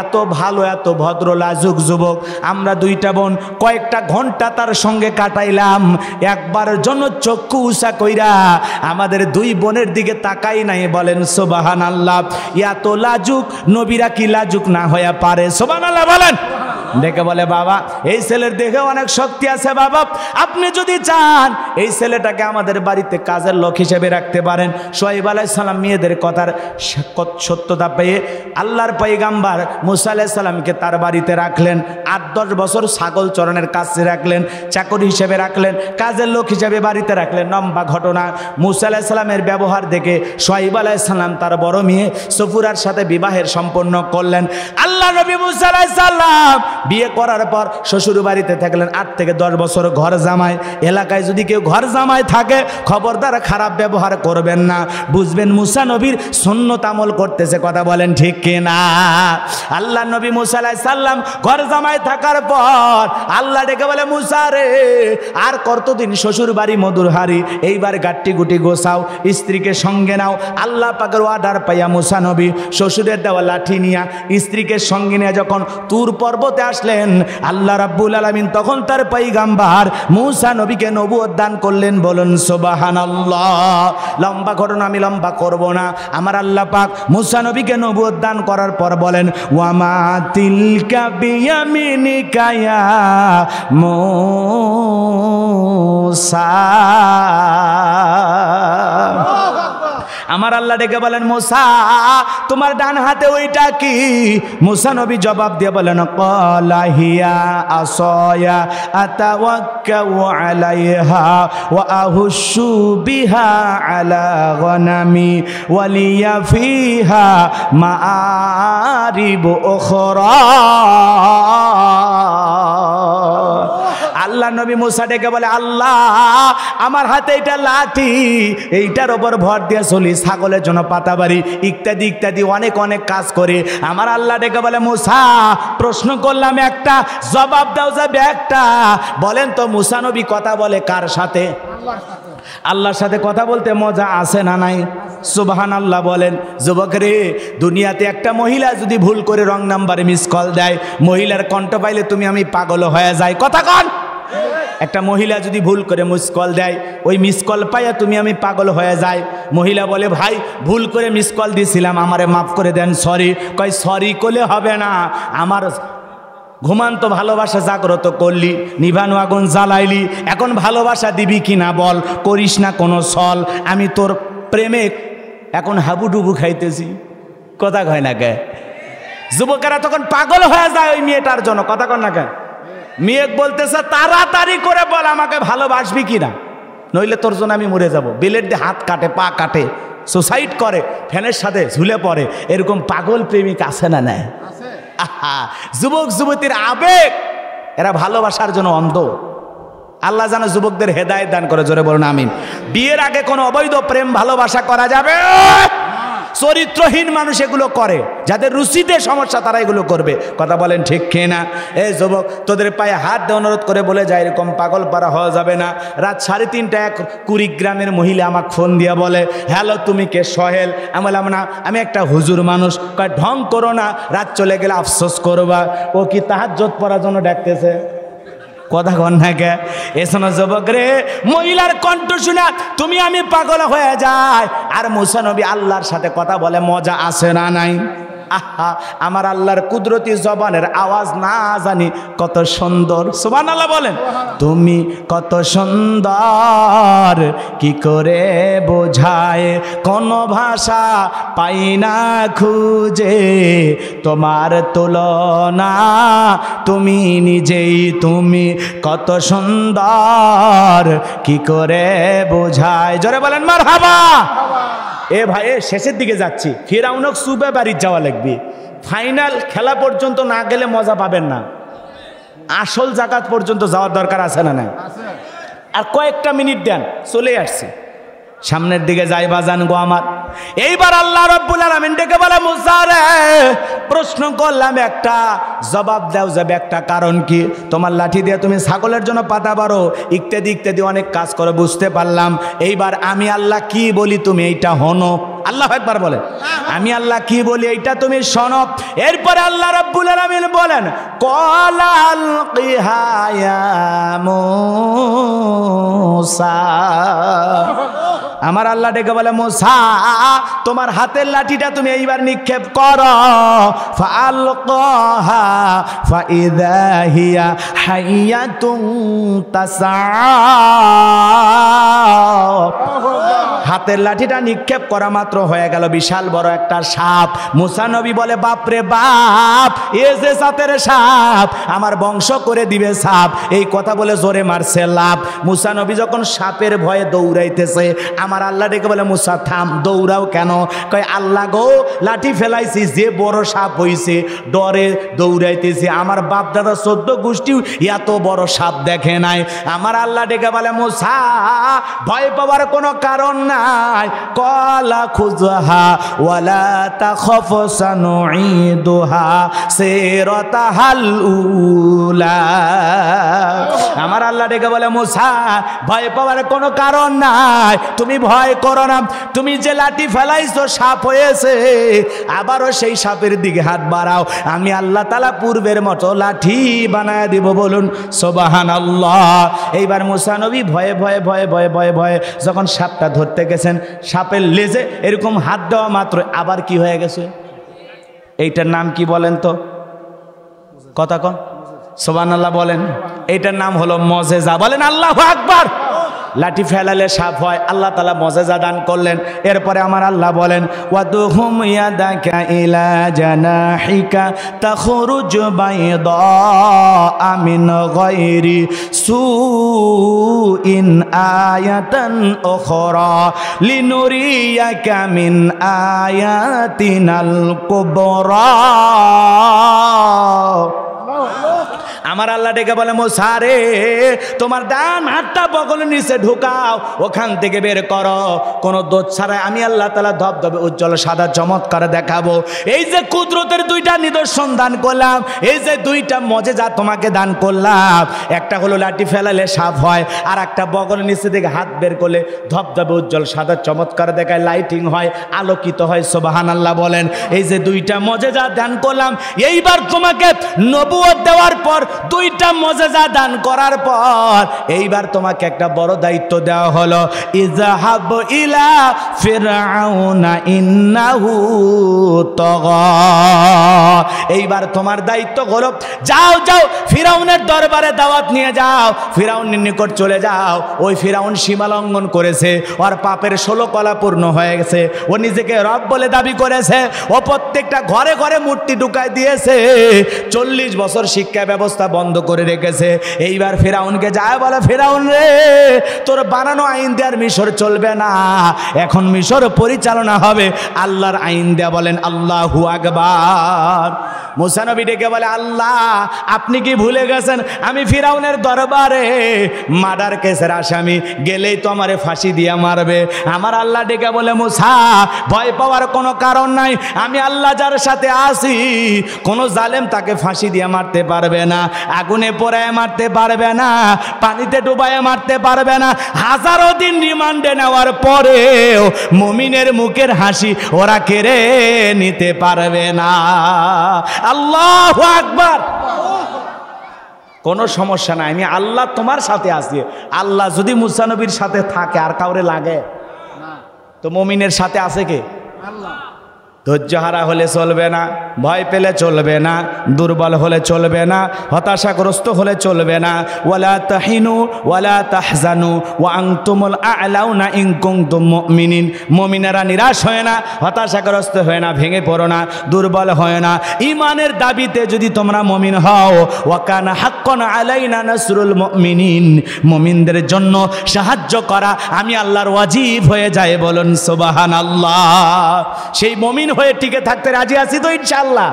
এত ভালো এত ভদ্র লাজুক যুবক। আমরা দুইটা বোন কয়েকটা ঘন্টা তার সঙ্গে কাটাইলাম, একবারের জন্য চক্ষু উঁচা কইরা আমাদের দুই বোনের দিকে তাকাই নাই। বলেন সুবহানাল্লাহ। এত লাজুক, নবীরা কি লাজুক না হয়ে পারে? সুবহানাল্লাহ বলেন। দেখে বলে বাবা এই ছেলের দেখে অনেক শক্তি আছে বাবা, আপনি যদি চান এই ছেলেটাকে আমাদের বাড়িতে কাজের লোক হিসেবে রাখতে পারেন। শুআয়ব আলাইহিস সালাম মেয়েদের কথার সত্যতা পেয়ে আল্লাহর পয়গাম্বার মুসা আলাইহিস সালামকে তার বাড়িতে রাখলেন। ৮-১০ বছর ছাগল চরণের কাছে রাখলেন, চাকর হিসেবে রাখলেন, কাজের লোক হিসেবে বাড়িতে রাখলেন। লম্বা ঘটনা। মুসা আলাইহিস সালামের ব্যবহার দেখে শুআয়ব আলাইহিস সালাম তার বড় মেয়ে সফুরার সাথে বিবাহের সম্পন্ন করলেন। আল্লাহ নবী মুসা আলাইহিস সালাম বিয়ে করার পর শ্বশুর বাড়িতে থাকলেন ৮ থেকে ১০ বছর ঘর জামাই। এলাকায় যদি কেউ ঘর জামাই থাকে খবরদার খারাপ ব্যবহার করবেন না, বুঝবেন মুসা নবীর সুন্নত আমল করতেছে। কথা বলেন ঠিক কিনা? আল্লাহ নবী মুসা আলাইহিস সালাম ঘর জামাই থাকার পর আল্লাহ ডেকে বলে মুসা রে আর কতদিন শ্বশুর বাড়ি মধুর হারি, এইবার গাট্টি গুটি গোছাও, স্ত্রীকে সঙ্গে নাও। আল্লাহ পাকের অর্ডার পাইয়া মুসা নবী শ্বশুরের দেওয়া লাঠি নিয়া স্ত্রীকে সঙ্গে নিয়ে যখন তুর পর্বতে আসলেন, আল্লাহ রাব্বুল আলামিন তখন তার পয়গাম্বার মুসা নবীকে নবুয়ত দান করলেন। বলুন সুবহানাল্লাহ। লম্বা ঘটনা আমি লম্বা করব না। আমার আল্লাহ পাক মুসা নবীকে নবুয়ত দান করার পর বলেন ওয়ামা তিলকা বিয়ামিনিকা ইয়া মুসা। আমার আল্লাহ ডেকে বলেন মুসা তোমার ডান হাতে ওইটা কি? মুসা নবী জবাব দিয়ে বলেন ক্বালা হিয়া আসায়া আতাওয়াক্কাউ আলাইহা ওয়া আহুশু বিহা আলা গনামি ওয়া লিয়া ফিহা মাআরিব উখরা। আল্লাহ নবী মুসা ডেকে বলে আল্লাহ আমার হাতে এটা লাঠি, এইটার ওপর ভর দিয়ে চলি, ছাগলের জন্য পাতাবাড়ি ইত্যাদি ইত্যাদি অনেক অনেক কাজ করে। আমার আল্লাহ ডেকে বলে মুসা প্রশ্ন করলাম একটা, জবাব দাও যাবে একটা। বলেন তো মুসা নবী কথা বলে কার সাথে? আল্লাহর সাথে কথা বলতে মজা আছে না নাই? সুবহানাল্লাহ বলেন। যুবক রে, দুনিয়াতে একটা মহিলা যদি ভুল করে রং নাম্বারে মিস কল দেয়, মহিলার কণ্ঠ পাইলে তুমি আমি পাগল হয়ে যাই। কথা কন একটা মহিলা যদি ভুল করে মিস কল দেয়, ওই মিস কল পাইয়া তুমি আমি পাগল হয়ে যাই। মহিলা বলে ভাই ভুল করে মিস কল দিয়েছিলাম, আমারে মাফ করে দেন, সরি। কয় সরি করলে হবে না, আমার ঘুমান্ত ভালোবাসা জাগ্রত করলি, নিভানো আগুন জ্বালাইলি, এখন ভালোবাসা দিবি কিনা বল, করিস না কোনো ছল, আমি তোর প্রেমে এখন হাবুডুবু খাইতেছি। কথা কয় না কে? যুবকেরা তখন পাগল হয়ে যায় ওই মেয়েটার জন্য। কথা কয় না কে? মেয়ে বলতেছে তাড়াতাড়ি করে বল আমাকে ভালোবাসবি কিনা, নইলে তোর জন্য আমি মরে যাব। বেলের দিয়ে হাত কাটে, পা কাটে, সুসাইড করে, ফ্যানের সাথে ঝুলে পড়ে। এরকম পাগল প্রেমিক আছে না নাই? আহা, যুবক যুবতীর আবেগ, এরা ভালোবাসার জন্য অন্ধ। আল্লাহ যেন যুবকদের হেদায়েত দান করে, জোরে বলুন আমিন। বিয়ের আগে কোনো অবৈধ প্রেম ভালোবাসা করা যাবে? চরিত্রহীন মানুষ এগুলো করে, যাদের রুচিতে সমস্যা তারা এগুলো করবে। কথা বলেন ঠিক কিনা? এই যুবক তোদের পায়ে হাত দিয়ে অনুরোধ করে বলে যায় এরকম পাগল পারা হওয়া যাবে না। রাত 3:30 এক কুড়িগ্রামের মহিলা আমাকে ফোন দিয়া বলে, হ্যালো তুমি কে? সোহেল। আমি বললাম না, আমি একটা হুজুর মানুষ। কয় ঢং করো না, রাত চলে গেলে আফসোস করবা। ও কি তাহাজ্জুদ পড়ার জন্য ডাকতেছে? কথা কন না কে? এসব যুবক রে, মহিলার কণ্ঠ শুনে তুমি আমি পাগল হয়ে যায়। আর মুসা নবী আল্লাহর সাথে কথা বলে, মজা আছে না নাই? আহা, আমার আল্লাহর কুদরতি জবানের আওয়াজ না জানি কত সুন্দর। সুবহানাল্লাহ বলেন। তুমি কত সুন্দর কি করে বোঝায়, কোন ভাষা পাই না খুঁজে তোমার তুলনা, তুমি নিজেই তুমি কত সুন্দর কি করে বোঝায়। জোরে বলেন মারহাবা। এ ভাই শেষের দিকে যাচ্ছি, ফিরাউনক সুবে বাড়ি যাওয়া লাগবে। ফাইনাল খেলা পর্যন্ত না গেলে মজা পাবেন না, আসল জাকাত পর্যন্ত যাওয়ার দরকার আছে না? নাই? আর কয়েকটা মিনিট দেন, চলে আসছি সামনের দিকে যাই বাজান গো আমার। এইবার আল্লাহ রাব্বুল আলামিন ডেকে বলে, মুসা রে প্রশ্ন করলাম একটা, জবাব দাও যাবে একটা। কারণ কি? তোমার লাঠি দিয়ে তুমি ছাগলের জন্য পাতা পারো, ইত্যাদি ইত্যাদি অনেক কাজ করো, বুঝতে পারলাম। এইবার আমি আল্লাহ কি বলি তুমি এইটা হনো। আল্লাহ একবার বলেন, আমি আল্লাহ কি বলি এইটা তুমি শোনো। এরপরে আল্লাহ রাব্বুল আলামিন বলেন, ক্বালা আলকিহা ইয়া মূসা। আমার আল্লাহ ডেকে বলে, মুসা তোমার হাতের লাঠিটা তুমি এইবার নিক্ষেপ করো। ফাআলকাহা ফাইযা হিয়া হাইয়াতুন তাসা। হাতের লাঠিটা নিক্ষেপ করা মাত্র হয়ে গেল বিশাল বড় একটা সাপ। মুসা নবী বলে, বাপরে বাপ, এ যে সাপের সাপ, আমার বংশ করে দিবে সাপ। এই কথা বলে জোরে মারছে লাভ। মুসা নবী যখন সাপের ভয়ে দৌড়াইতেছে, আমার আল্লাহ ডেকে বলে, মুসা থাম, দৌড়াও কেন? কয় আল্লাহ গো, লাঠি ফেলাইছি, যে বড় সাপ হইছে ডরে দৌড়াইতেছি। আমার বাপ দাদা 14 গোষ্ঠী এত বড় সাপ দেখে নাই। আমার আল্লাহ ডেকে বলে, মুসা ভয় পাওয়ার কোনো কারণ নাই। ক্বালা খুযহা ওয়ালা তাখাফ সানুঈদুহা সিরাতাহাল উলা। আমার আল্লাহ ডেকে বলে, মুসা ভয় পাওয়ার কোনো কারণ নাই, তুমি ভয় করো না। তুমি যে লাঠি ফেলাইছো সাপ হয়েছে, আবারও সেই সাপের দিকে হাত বাড়াও, আমি আল্লাহ তাআলা পূর্বের মতো লাঠি বানায় দিব। বলুন সুবহানাল্লাহ। এইবার মুসা নবী ভয়ে ভয়ে ভয়ে ভয়ে ভয়ে ভয়ে যখন সাপটা ধরতে গেছেন, সাপের লেজে এরকম হাত দেওয়া মাত্র আবার কি হয়ে গেছে? এইটার নাম কি বলেন তো? কথা কন, সুবহানাল্লাহ বলেন। এইটার নাম হলো মুজিজা। বলেন আল্লাহু আকবার। লাঠি ফেলালে সাপ হয়, আল্লাহ তাআলা মুজিজা দান করলেন। এরপরে আমার আল্লাহ বলেন, ওয়াদহুম ইয়াদাকা ইলা জানাহিকা তাখরুজ বাইদা মিন গায়রি সুইন আয়াতান উখরা লিনুরিয়াকা মিন আয়াতিনাল কুবরা। আমার আল্লাহ ডেকে বলে, মুসা রে তোমার ডান হাতটা বগলের নিচে ঢুকাও, ওখান থেকে বের করো, কোনো দোষ ছাড়াই আমি আল্লাহ তাআলা ধবধবে উজ্জ্বল সাদা চমৎকার দেখাবো। এই যে কুদরতের দুইটা নিদর্শন দান করলাম, এই যে দুইটা মুজিজা তোমাকে দান করলাম, একটা হলো লাঠি ফেলালে সাপ হয়, আর একটা বগলের নিচে থেকে হাত বের করলে ধবধবে উজ্জ্বল সাদা চমৎকার দেখায়, লাইটিং হয়, আলোকিত হয়। সুবহানাল্লাহ বলেন। এই যে দুইটা মুজিজা দান করলাম, এইবার তোমাকে নবুয়ত দেওয়ার পর দুইটা মুজিজা দান করার পর এইবার তোমাকে একটা বড় দায়িত্ব দেওয়া হলো, ইযহাব ইলা ফিরআউনা ইন্নাহু তাগা। এইবার তোমার দায়িত্ব হলো, যাও যাও ফিরআউনের দরবারে দাওয়াত নিয়ে যাও, ফিরআউনের নিকট চলে যাও। ওই ফিরআউন সীমা লঙ্ঘন করেছে, ওর পাপের 16 কলা পূর্ণ হয়ে গেছে, ও নিজেকে রব বলে দাবি করেছে, ও প্রত্যেকটা ঘরে ঘরে মূর্তি ঢুকায় দিয়েছে, 40 বছর শিক্ষা ব্যবস্থা বন্ধ করে রেখেছে। এইবার ফিরআউনকে যায় বলে, ফিরআউন রে, তোর বানানো আইন দেওয়ার মিশর চলবে না, এখন মিশর পরিচালনা হবে আল্লাহর আইন দেয়া। বলেন আল্লাহু আকবার। মুসা নবী ডেকে বলে, আল্লাহ আপনি কি ভুলে গেছেন আমি ফিরআউনের দরবারে মার্ডার কেসের আসামি, গেলেই তো আমারে ফাঁসি দিয়ে মারবে। আমার আল্লাহ ডেকে বলে, মুসা ভয় পাওয়ার কোনো কারণ নাই, আমি আল্লাহ যার সাথে আছি কোনো জালেম তাকে ফাঁসি দিয়ে মারতে পারবে না, আগুনে পোড়ায় মারতে পারবে না, পানিতে ডুবায় মারতে পারবে না। হাজারো দিন রিমান্ডে নেওয়ার পরেও মুমিনের মুখের হাসি ওরা কেড়ে নিতে পারবে না। আল্লাহু আকবার। কোনো সমস্যা নাই, আমি আল্লাহ তোমার সাথে আছি। আল্লাহ যদি মুসা নবীর সাথে থাকে আর কাউরে লাগে তো মুমিনের সাথে আছে কে? আল্লাহ। ধৈর্যহারা হলে চলবে না, ভয় পেলে চলবে না, দুর্বল হলে চলবে না, হতাশাগ্রস্ত হলে চলবে না। ওয়ালা তাহিনু ওয়ালা তাহজানু ওয়া আনতুমুল আ'লাউনা ইন কুনতুম মুমিনিন। মুমিনেরা নিরাশ হয় না, হতাশাগ্রস্ত হয় না, ভেঙে পড়ো না, দুর্বল হয় না। ঈমানের দাবিতে যদি তোমরা মুমিন হও, ওয়া কানা হাক্কান আলাইনা নাসরুল মুমিনিন, মুমিনদের জন্য সাহায্য করা আমি আল্লাহর ওয়াজিব হয়ে যায়। বলুন সুবহানাল্লাহ। সেই মুমিন হয়ে টিকে থাকতে রাজি আছি তো ইনশাআল্লাহ।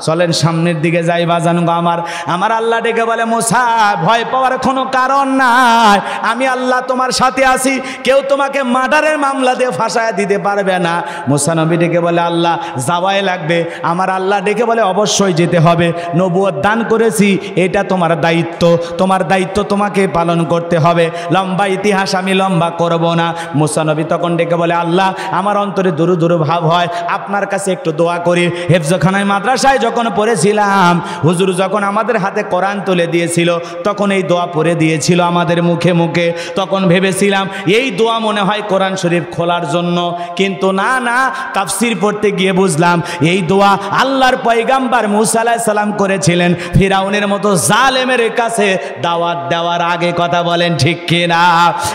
চলেন সামনের দিকে যাই বাজান গো আমার। আমার আল্লাহ ডেকে বলে, মুসা ভয় পাওয়ার কোনো কারণ নাই, আমি আল্লাহ তোমার সাথে আছি, কেউ তোমাকে মার্ডারের মামলা দিয়ে ফাঁসায় দিতে পারবে না। মুসা নবী ডেকে বলে, আল্লাহ যাওয়াই লাগবে। আমার আল্লাহ ডেকে বলে, অবশ্যই যেতে হবে, নবুয়ত দান করেছি, এটা তোমার দায়িত্ব, তোমার দায়িত্ব তোমাকে পালন করতে হবে। লম্বা ইতিহাস আমি লম্বা করব না। মুসা নবী তখন ডেকে বলে, আল্লাহ আমার অন্তরে দুরু দুরু ভাব হয়, আপনার কাছে একটু দোয়া করি। হেফজখানায় মাদ্রাসায় যখন পড়েছিলাম, হুজুর যখন আমাদের হাতে কোরআন তুলে দিয়েছিল তখন এই দোয়া পড়ে দিয়েছিল আমাদের মুখে মুখে। তখন ভেবেছিলাম এই দোয়া মনে হয় কোরআন শরীফ খোলার জন্য, কিন্তু না না, তাফসীর পড়তে গিয়ে বুঝলাম এই দোয়া আল্লাহর পয়গাম্বর মুসা আলাইহিস সালাম করেছিলেন ফিরআউনের মতো জালেমের কাছে দাওয়াত দেওয়ার আগে। কথা বলেন ঠিক কিনা?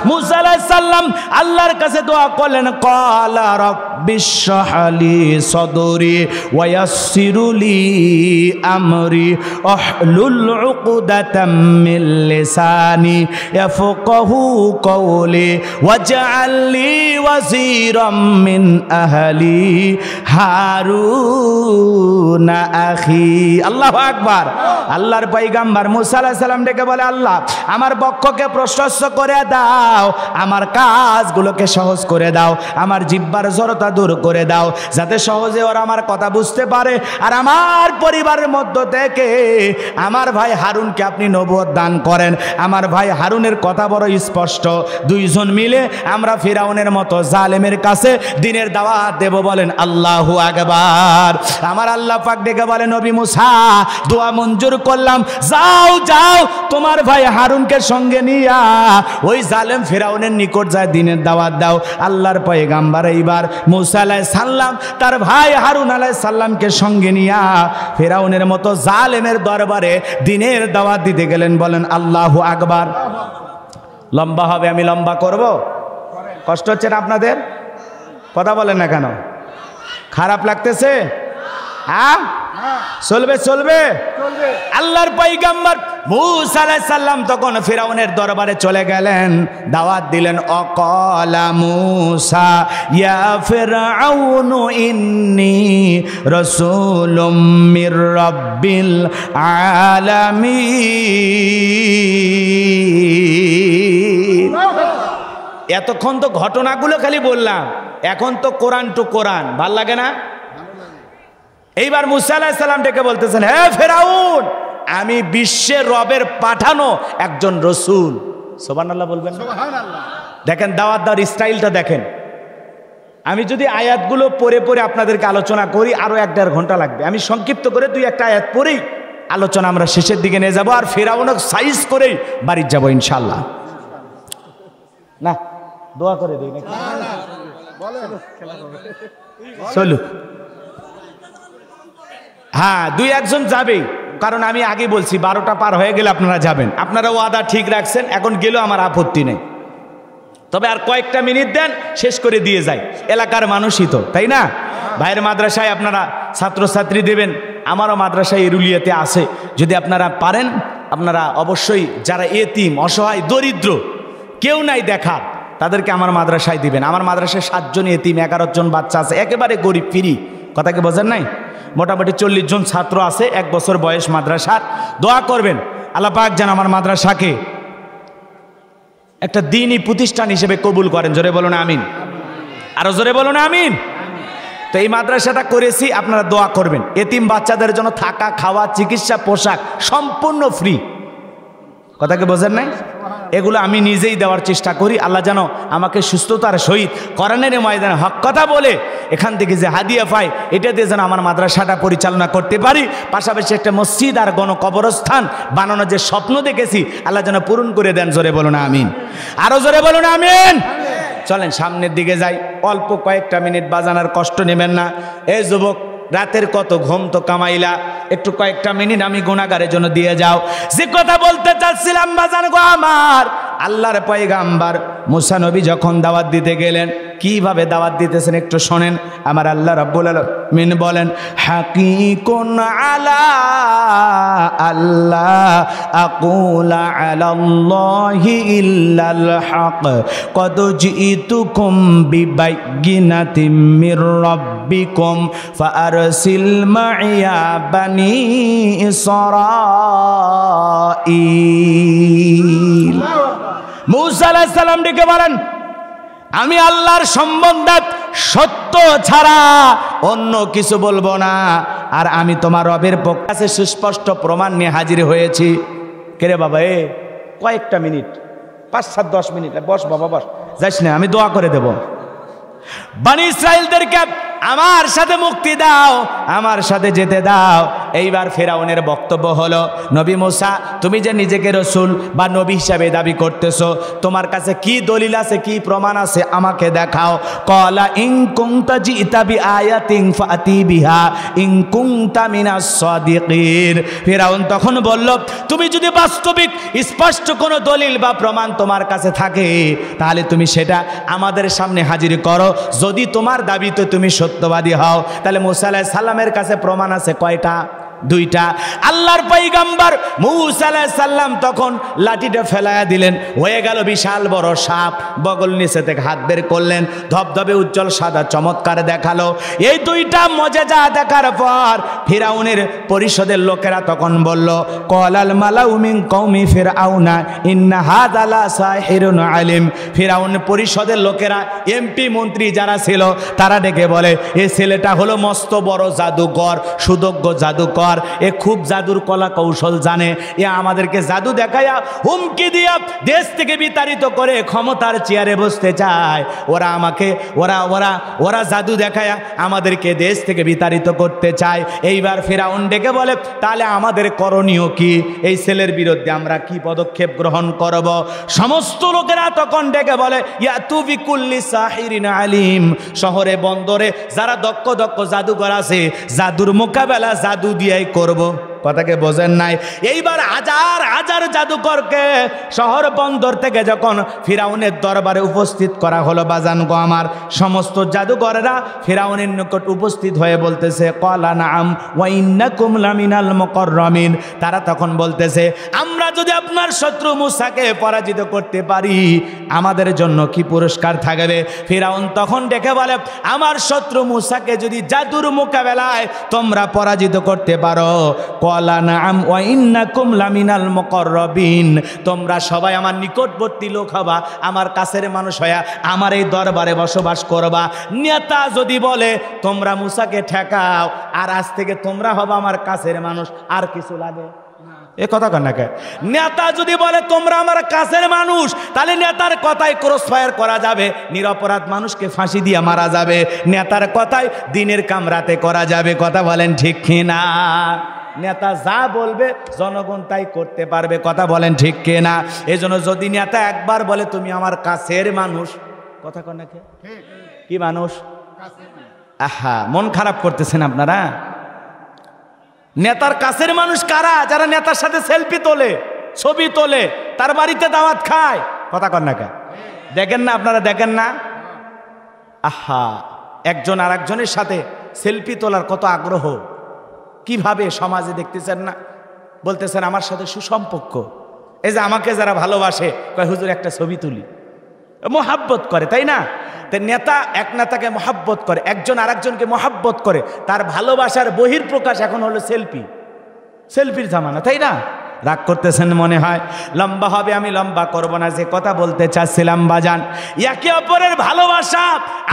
মুসা আলাইহিস সালাম আল্লাহর কাছে দোয়া করলেন, ক্বালা রাব্বিশ ইশরাহ লি সাদরি ওয়া ইয়াসসিরলি আমরি আহলুল উকদাতাম মিন লিসানি ইয়াফকাহু কওলি ওয়াজআল লি ওয়াজিরাম মিন আহলি হারুন আখি। আল্লাহু আকবার। আল্লাহর পয়গাম্বর মুসা আলাইহিস সালাম ডেকে বলে, আল্লাহ আমার বক্ষকে প্রশস্ত করে দাও, আমার কাজগুলোকে সহজ করে দাও, আমার জিহ্বার জড়তা দূর করে দাও, যাতে সহজে ওরা আমার কথা বুঝতে পারে। আর আমার পরিবারের মধ্য থেকে আমার ভাই হারুনকে আপনি নবুয়ত দান করেন। আমার ভাই হারুনের কথা বড় স্পষ্ট, দুইজন মিলে আমরা ফিরআউনের মতো জালেমের কাছে দ্বীনের দাওয়াত দেব। বলেন আল্লাহু আকবার। আমার আল্লাহ পাক ডেকে বলে, নবী মুসা দোয়া মঞ্জুর করলাম, যাও যাও তোমার ভাই হারুনকে সঙ্গে নিয়া ওই জালেম ফিরআউনের নিকট যায় দ্বীনের দাওয়াত দাও। আল্লাহর পয়গাম্বর এইবার মুসা আলাইহিস সালাম তার ভাই হারুন আলাইহিস সালামকে সঙ্গে নিয়া ফিরআউনের মতো জালেমের দরবারে দ্বীনের দাওয়াত দিতে গেলেন। বলেন আল্লাহু আকবার। লম্বা হবে, আমি লম্বা করব। কষ্ট হচ্ছে না আপনাদের? কথা বলেন না কেন? খারাপ লাগতেছে? হ্যাঁ, চলবে চলবে। আল্লাহর পয়গাম্বর মুসা আলাইহিস সালাম তখন ফিরআউনের দরবারে চলে গেলেন, দাওয়াত দিলেন। অকালা মুসা ইয়া ফিরআউনু ইন্নী রাসূলুম মির রাব্বিল আলামিন। এতক্ষণ তো ঘটনাগুলো খালি বললাম, এখন তো কোরআন টু কোরআন। ভাল লাগে না? এইবার মুসা আলাইহিস সালাম ডেকে বলতেছেন, হে ফিরআউন, আমি বিশ্বের রবের পাঠানো একজন রসূল। সুবহানাল্লাহ বলবেন? সুবহানাল্লাহ। দেখেন দাওয়াত দেওয়ার স্টাইলটা দেখেন। আমি যদি আয়াতগুলো পড়ে পড়ে আপনাদেরকে আলোচনা করি আরো 1-1.5 ঘন্টা লাগবে। আমি সংক্ষিপ্ত করে 2-1 আয়াত পড়েই আলোচনা আমরা শেষের দিকে নিয়ে যাব, আর ফেরাউনক সাইজ করেই বাড়ি যাব ইনশাল্লাহ। না দোয়া করে দিই নাকি? চলুক। হ্যাঁ, দুই একজন যাবেই, কারণ আমি আগে বলছি 12টা পার হয়ে গেলে আপনারা যাবেন। আপনারা ওয়াদা ঠিক রাখছেন, এখন গেলেও আমার আপত্তি নেই, তবে আর কয়েকটা মিনিট দেন, শেষ করে দিয়ে যাই। এলাকার মানুষই তো, তাই না? ভাইয়ের মাদ্রাসায় আপনারা ছাত্রছাত্রী দেবেন, আমারও মাদ্রাসায় এরুলিয়াতে আছে। যদি আপনারা পারেন, আপনারা অবশ্যই যারা এতিম, অসহায়, দরিদ্র, কেউ নাই দেখার, তাদেরকে আমার মাদ্রাসায় দিবেন। আমার মাদ্রাসায় 7 জন এতিম, 11 জন বাচ্চা আছে, একেবারে গরিব ফিরি, কথা কি বোঝেন নাই? মোটামুটি 40 জন ছাত্র আছে, 1 বছর বয়স মাদ্রাসার। দোয়া করবেন আল্লাহ পাক যেন আমার মাদ্রাসাকে একটা দ্বীনি প্রতিষ্ঠান হিসেবে কবুল করেন। জোরে বলুন আমিন, আরো জোরে বলুন আমিন। তো এই মাদ্রাসাটা করেছি, আপনারা দোয়া করবেন। এতিম বাচ্চাদের জন্য থাকা, খাওয়া, চিকিৎসা, পোশাক সম্পূর্ণ ফ্রি, কথা কি বোঝেন নাই? এগুলো আমি নিজেই দেওয়ার চেষ্টা করি। আল্লাহ যেন আমাকে সুস্থতার সহিত কোরআনের ময়দানে হক কথা বলে এখান থেকে যে হাদিয়া পাই, এটা দিয়ে যেন আমার মাদ্রাসাটা পরিচালনা করতে পারি। পাশাপাশি একটা মসজিদ আর গণকবরস্থান বানানোর যে স্বপ্ন দেখেছি, আল্লাহ যেন পূরণ করে দেন। জোরে বলুন আমিন, আরো জোরে বলুন আমিন। চলেন সামনের দিকে যাই, অল্প কয়েকটা মিনিট বাজানোর কষ্ট নেবেন না। এই যুবক, রাতের কত ঘুম তো কামাইলা, একটু কয়েকটা মিনিট আমি গুনাহগারের জন্য দিয়ে যাও। যে কথা বলতে চাচ্ছিলাম বাজান গো আমার, আল্লাহর পয়গাম্বার মুসা নবী যখন দাওয়াত দিতে গেলেন, কিভাবে দাওয়াত দিতেছেন একটু শোনেন। আমার আল্লাহ রাব্বুল আলামিন বলেন, হাকিকুন আলা আল্লাহ আকুলা আলাল্লাহি ইল্লাল হক কদ জিতুকুম বিবাইয়িনাতিম মির রাব্বিকুম ফাআরসিল মাইয়া বানি ইসরাঈল। মুসা আলাইহিস সালাম ডেকে বলেন, আমি আল্লাহর সম্বন্ধে সত্য ছাড়া অন্য কিছু বলবো না, আর আমি তোমার রবের পক্ষে সুস্পষ্ট প্রমাণ নিয়ে হাজির হয়েছি। কেরে বাবা, কয়েকটা মিনিট, 5-7-10 মিনিট বস বাবা, বস, যাইস না, আমি দোয়া করে দেব। বনি ইসরাইলদেরকে আমার সাথে মুক্তি দাও, আমার সাথে যেতে দাও। এইবার ফেরাউনের বক্তব্য হলো, নবী মুসা, তুমি যে নিজেকে রসুল বা নবী হিসাবে দাবি করতেছো, তোমার কাছে কি দলিল আছে, কি প্রমাণ আছে, আমাকে দেখাও। ক্বালা ইন কুনতা জিতা বিআয়াতিন ফাতি বিহা ইন কুনতা মিনাস সাদিকিন। ফেরাউন তখন বলল, তুমি যদি বাস্তবিক স্পষ্ট কোনো দলিল বা প্রমাণ তোমার কাছে থাকে, তাহলে তুমি সেটা আমাদের সামনে হাজির করো। যদি তোমার দাবিতে তুমি সত্যবাদী হও, তাহলে মুসা আলাইহিস সালামের কাছে প্রমাণ আছে কয়টা? 2টা। আল্লাহর পয়গম্বর মুসা আলাইহিস সালাম তখন লাঠিটা ফেলায়া দিলেন, হয়ে গেল বিশাল বড় সাপ। বগল নিচে থেকে হাত বের করলেন, ধবধবে উজ্জ্বল সাদা চমৎকার দেখালো। এই 2টা মজেজা দেখার পর ফিরাউনের পরিষদের লোকেরা তখন বলল, ক্বালাল মালাউ মিন কওমি ফিরআউনা ইন্না হাযা লা সাহিরুন আলিম। ফিরাউন পরিষদের লোকেরা, এমপি মন্ত্রী যারা ছিল, তারা ডেকে বলে, এই ছেলেটা হলো মস্ত বড় জাদুকর, সুদজ্ঞ জাদুকর, এ খুব জাদুর কলা কৌশল জানে। এ আমাদেরকে জাদু দেখায়া হুমকি দিয়া দেশ থেকে বিতাড়িত করে ক্ষমতার চেয়ারে বসতে চায়। ওরা জাদু দেখায়া আমাদেরকে দেশ থেকে বিতাড়িত করতে চায়। এইবার ফিরাউন ডেকে বলে, তাহলে আমাদের করণীয় কি? এই ছেলের বিরুদ্ধে আমরা কি পদক্ষেপ গ্রহণ করব? সমস্ত লোকেরা তখন ডেকে বলে, ইয়াতু বিকুল্লি সাহিরিন আলিম। শহরে বন্দরে যারা দক্ষ দক্ষ জাদুকর আছে, জাদুর মোকাবেলা জাদু দিয়েই করব। কথাকে বোঝেন নাই? এইবার হাজার হাজার জাদুকরকে শহর বন্দর থেকে যখন ফিরাউনের দরবারে উপস্থিত করা হলো, বাজান গো আমার, সমস্ত জাদুকরেরা ফিরাউনের নিকট উপস্থিত হয়ে বলতেছে, ক্বালা নাআম ওয়া ইন্নাকুম লামিনাল মুকাররামিন। তারা তখন বলতেছে, আমরা যদি আপনার শত্রু মুসাকে পরাজিত করতে পারি, আমাদের জন্য কি পুরস্কার থাকবে? ফিরাউন তখন ডেকে বলে, আমার শত্রু মুসাকে যদি জাদুর মোকাবেলায় তোমরা পরাজিত করতে পারো, ক্বালা নাআম ওয়া ইন্নাকুম লামিনাল মুকাররাবিন, তোমরা সবাই আমার নিকটবর্তী লোক হবা, আমার কাছের মানুষ হয়া আমার এই দরবারে বসবাস করবা। নেতা যদি বলে তোমরা মুসাকে ঠেকাও, আর আজ থেকে তোমরা হবা আমার কাছের মানুষ, আর কিছু লাগে? এ কথা কন না কে? নেতা যদি বলে তোমরা আমার কাছের মানুষ, তাহলে নেতার কথায় ক্রস ফায়ার করা যাবে, নিরপরাধ মানুষকে ফাঁসি দিয়ে মারা যাবে। নেতার কথায় দিনের কাম রাতে করা যাবে। কথা বলেন ঠিক কিনা? নেতা যা বলবে জনগণ তাই করতে পারবে। কথা বলেন ঠিক কিনা? এজন্য যদি নেতা একবার বলে তুমি আমার কাছের মানুষ, কথা কন না কি মানুষ, আহা মন খারাপ করতেছেন আপনারা। নেতার কাছের মানুষ কারা? যারা নেতার সাথে সেলফি তোলে, ছবি তোলে, তার বাড়িতে দাওয়াত খায়। কথা কন না দেখেন না আপনারা, দেখেন না? আহা একজন আর একজনের সাথে সেলফি তোলার কত আগ্রহ, কিভাবে সমাজে দেখতেছেন না? বলতেছেন আমার সাথে সুসম্পর্ক, এই যে আমাকে যারা ভালোবাসে কয় হুজুর একটা ছবি তুলি, মোহাব্বত করে, তাই না? নেতা এক নেতাকে মোহাব্বত করে, একজন আরেকজনকে মোহাব্বত করে, তার ভালোবাসার বহির্প্রকাশ এখন হলো সেলফি, সেলফির জামানা, তাই না? রাগ করতেছেন মনে হয়, লম্বা হবে, আমি লম্বা করব না। যে কথা বলতে চাচ্ছিলাম বাজান, একে অপরের ভালোবাসা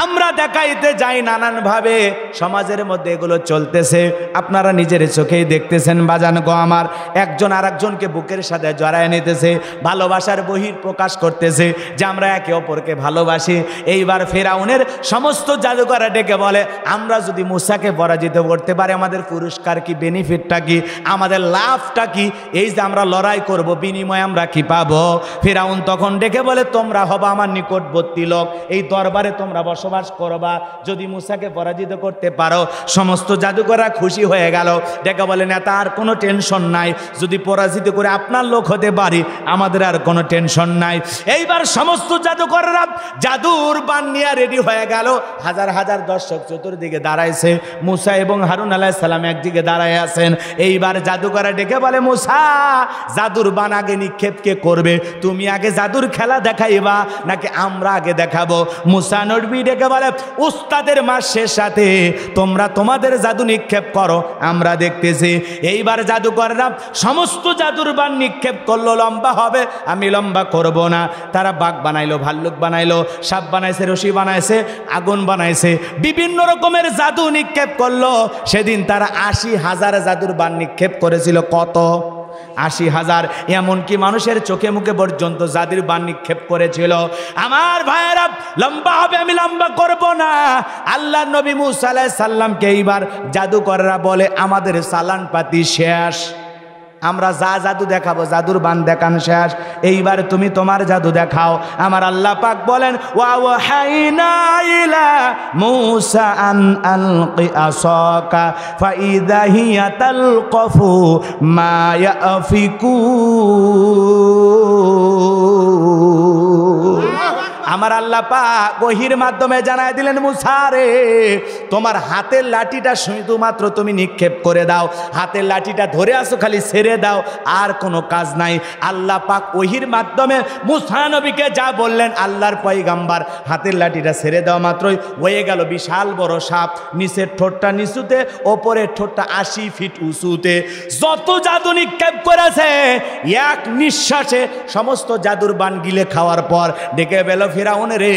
আমরা দেখাইতে যাই নানানভাবে, সমাজের মধ্যে এগুলো চলতেছে, আপনারা নিজের চোখেই দেখতেছেন বাজান গো আমার। একজন আরেকজনকে বুকের সাথে জড়ায় নিতেছে, ভালোবাসার বহির্প্রকাশ করতেছে যে আমরা একে অপরকে ভালোবাসি। এইবার ফেরাউনের সমস্ত জাদুকররা ডেকে বলে আমরা যদি মূসাকে পরাজিত করতে পারি আমাদের পুরস্কার কি, বেনিফিটটা কি, আমাদের লাভটা কি? এই যে আমরা লড়াই করব, বিনিময়ে আমরা কি পাবো? ফেরাউন তখন ডেকে বলে তোমরা হবা আমার নিকটবর্তী লোক, এই দরবারে তোমরা বসবাস করবা, যদি মূসাকে পরাজিত করতে পারো। সমস্ত জাদুকররা খুশি হয়ে গেল, ডেকে বলে নেতা আর কোনো টেনশন নাই, যদি পরাজিত করে আপনার লোক হতে পারি আমাদের আর কোনো টেনশন নাই। এইবার সমস্ত জাদুকররা জাদুর বান নিয়ে রেডি হয়ে গেল, হাজার হাজার দর্শক চতুর্দিকে দাঁড়াইছে, মূসা এবং হারুন আলাইহিস সালাম একদিকে দাঁড়ায় আছেন। এইবার জাদুকররা ডেকে বলে মুসা জাদুর বান আগে নিক্ষেপ কে করবে? তুমি আগে জাদুর খেলা দেখাইবা নাকি আমরা আগে দেখাবো? মুসা নবী ডেকে বলে উস্তাদের মাসের সাথে তোমরা তোমাদের জাদু নিক্ষেপ করো, আমরা দেখতেছি। এইবার জাদুকররা সমস্ত জাদুর বান নিক্ষেপ করলো, লম্বা হবে, আমি লম্বা করব না। তারা বাঘ বানাইলো, ভাল্লুক বানাইলো, সাপ বানাইছে, রশি বানাইছে, আগুন বানাইছে, বিভিন্ন রকমের জাদু নিক্ষেপ করলো। সেদিন তারা ৮০,০০০ জাদুর বান নিক্ষেপ করেছিল। কত? ৮০,০০০। এমনকি মানুষের চোখে মুখে পর্যন্ত জাদুর বান নিক্ষেপ করেছিল। আমার ভাইয়েরা লম্বা হবে, আমি লম্বা করব না। আল্লাহ নবী মুসা আলাইহিস সালামকে এইবার জাদুকররা বলে আমাদের চালান পাতি শেষ, আমরা যা জাদু দেখাবো জাদুর বান দেখান শেষ, এইবার তুমি তোমার জাদু দেখাও। আমার আল্লাহ পাক বলেন ওয়া ওয়াহাইনা ইলা মূসা আন আলকি আসাকা ফাইদা হিয়া তালকাফু মা ইয়াফিকুন। আমার আল্লাহ পাক ওহীর মাধ্যমে জানায় দিলেন মুসা রে তোমার হাতের লাঠিটা শুধুমাত্র তুমি নিক্ষেপ করে দাও, হাতের লাঠিটা ধরে আসো, খালি ছেড়ে দাও, আর কোনো কাজ নাই। আল্লাহ পাক ওহীর মাধ্যমে মুসা নবীকে যা বললেন, আল্লাহর পয়গাম্বার হাতের লাঠিটা ছেড়ে দেওয়া মাত্রই হয়ে গেল বিশাল বড় সাপ, নিচের ঠোঁটটা নিচুতে, ওপরের ঠোঁটটা ৮০ ফিট উঁচুতে। যত জাদু নিক্ষেপ করেছে এক নিঃশ্বাসে সমস্ত জাদুর বান গিলে খাওয়ার পর ডেকে বেল ফিরাউন রে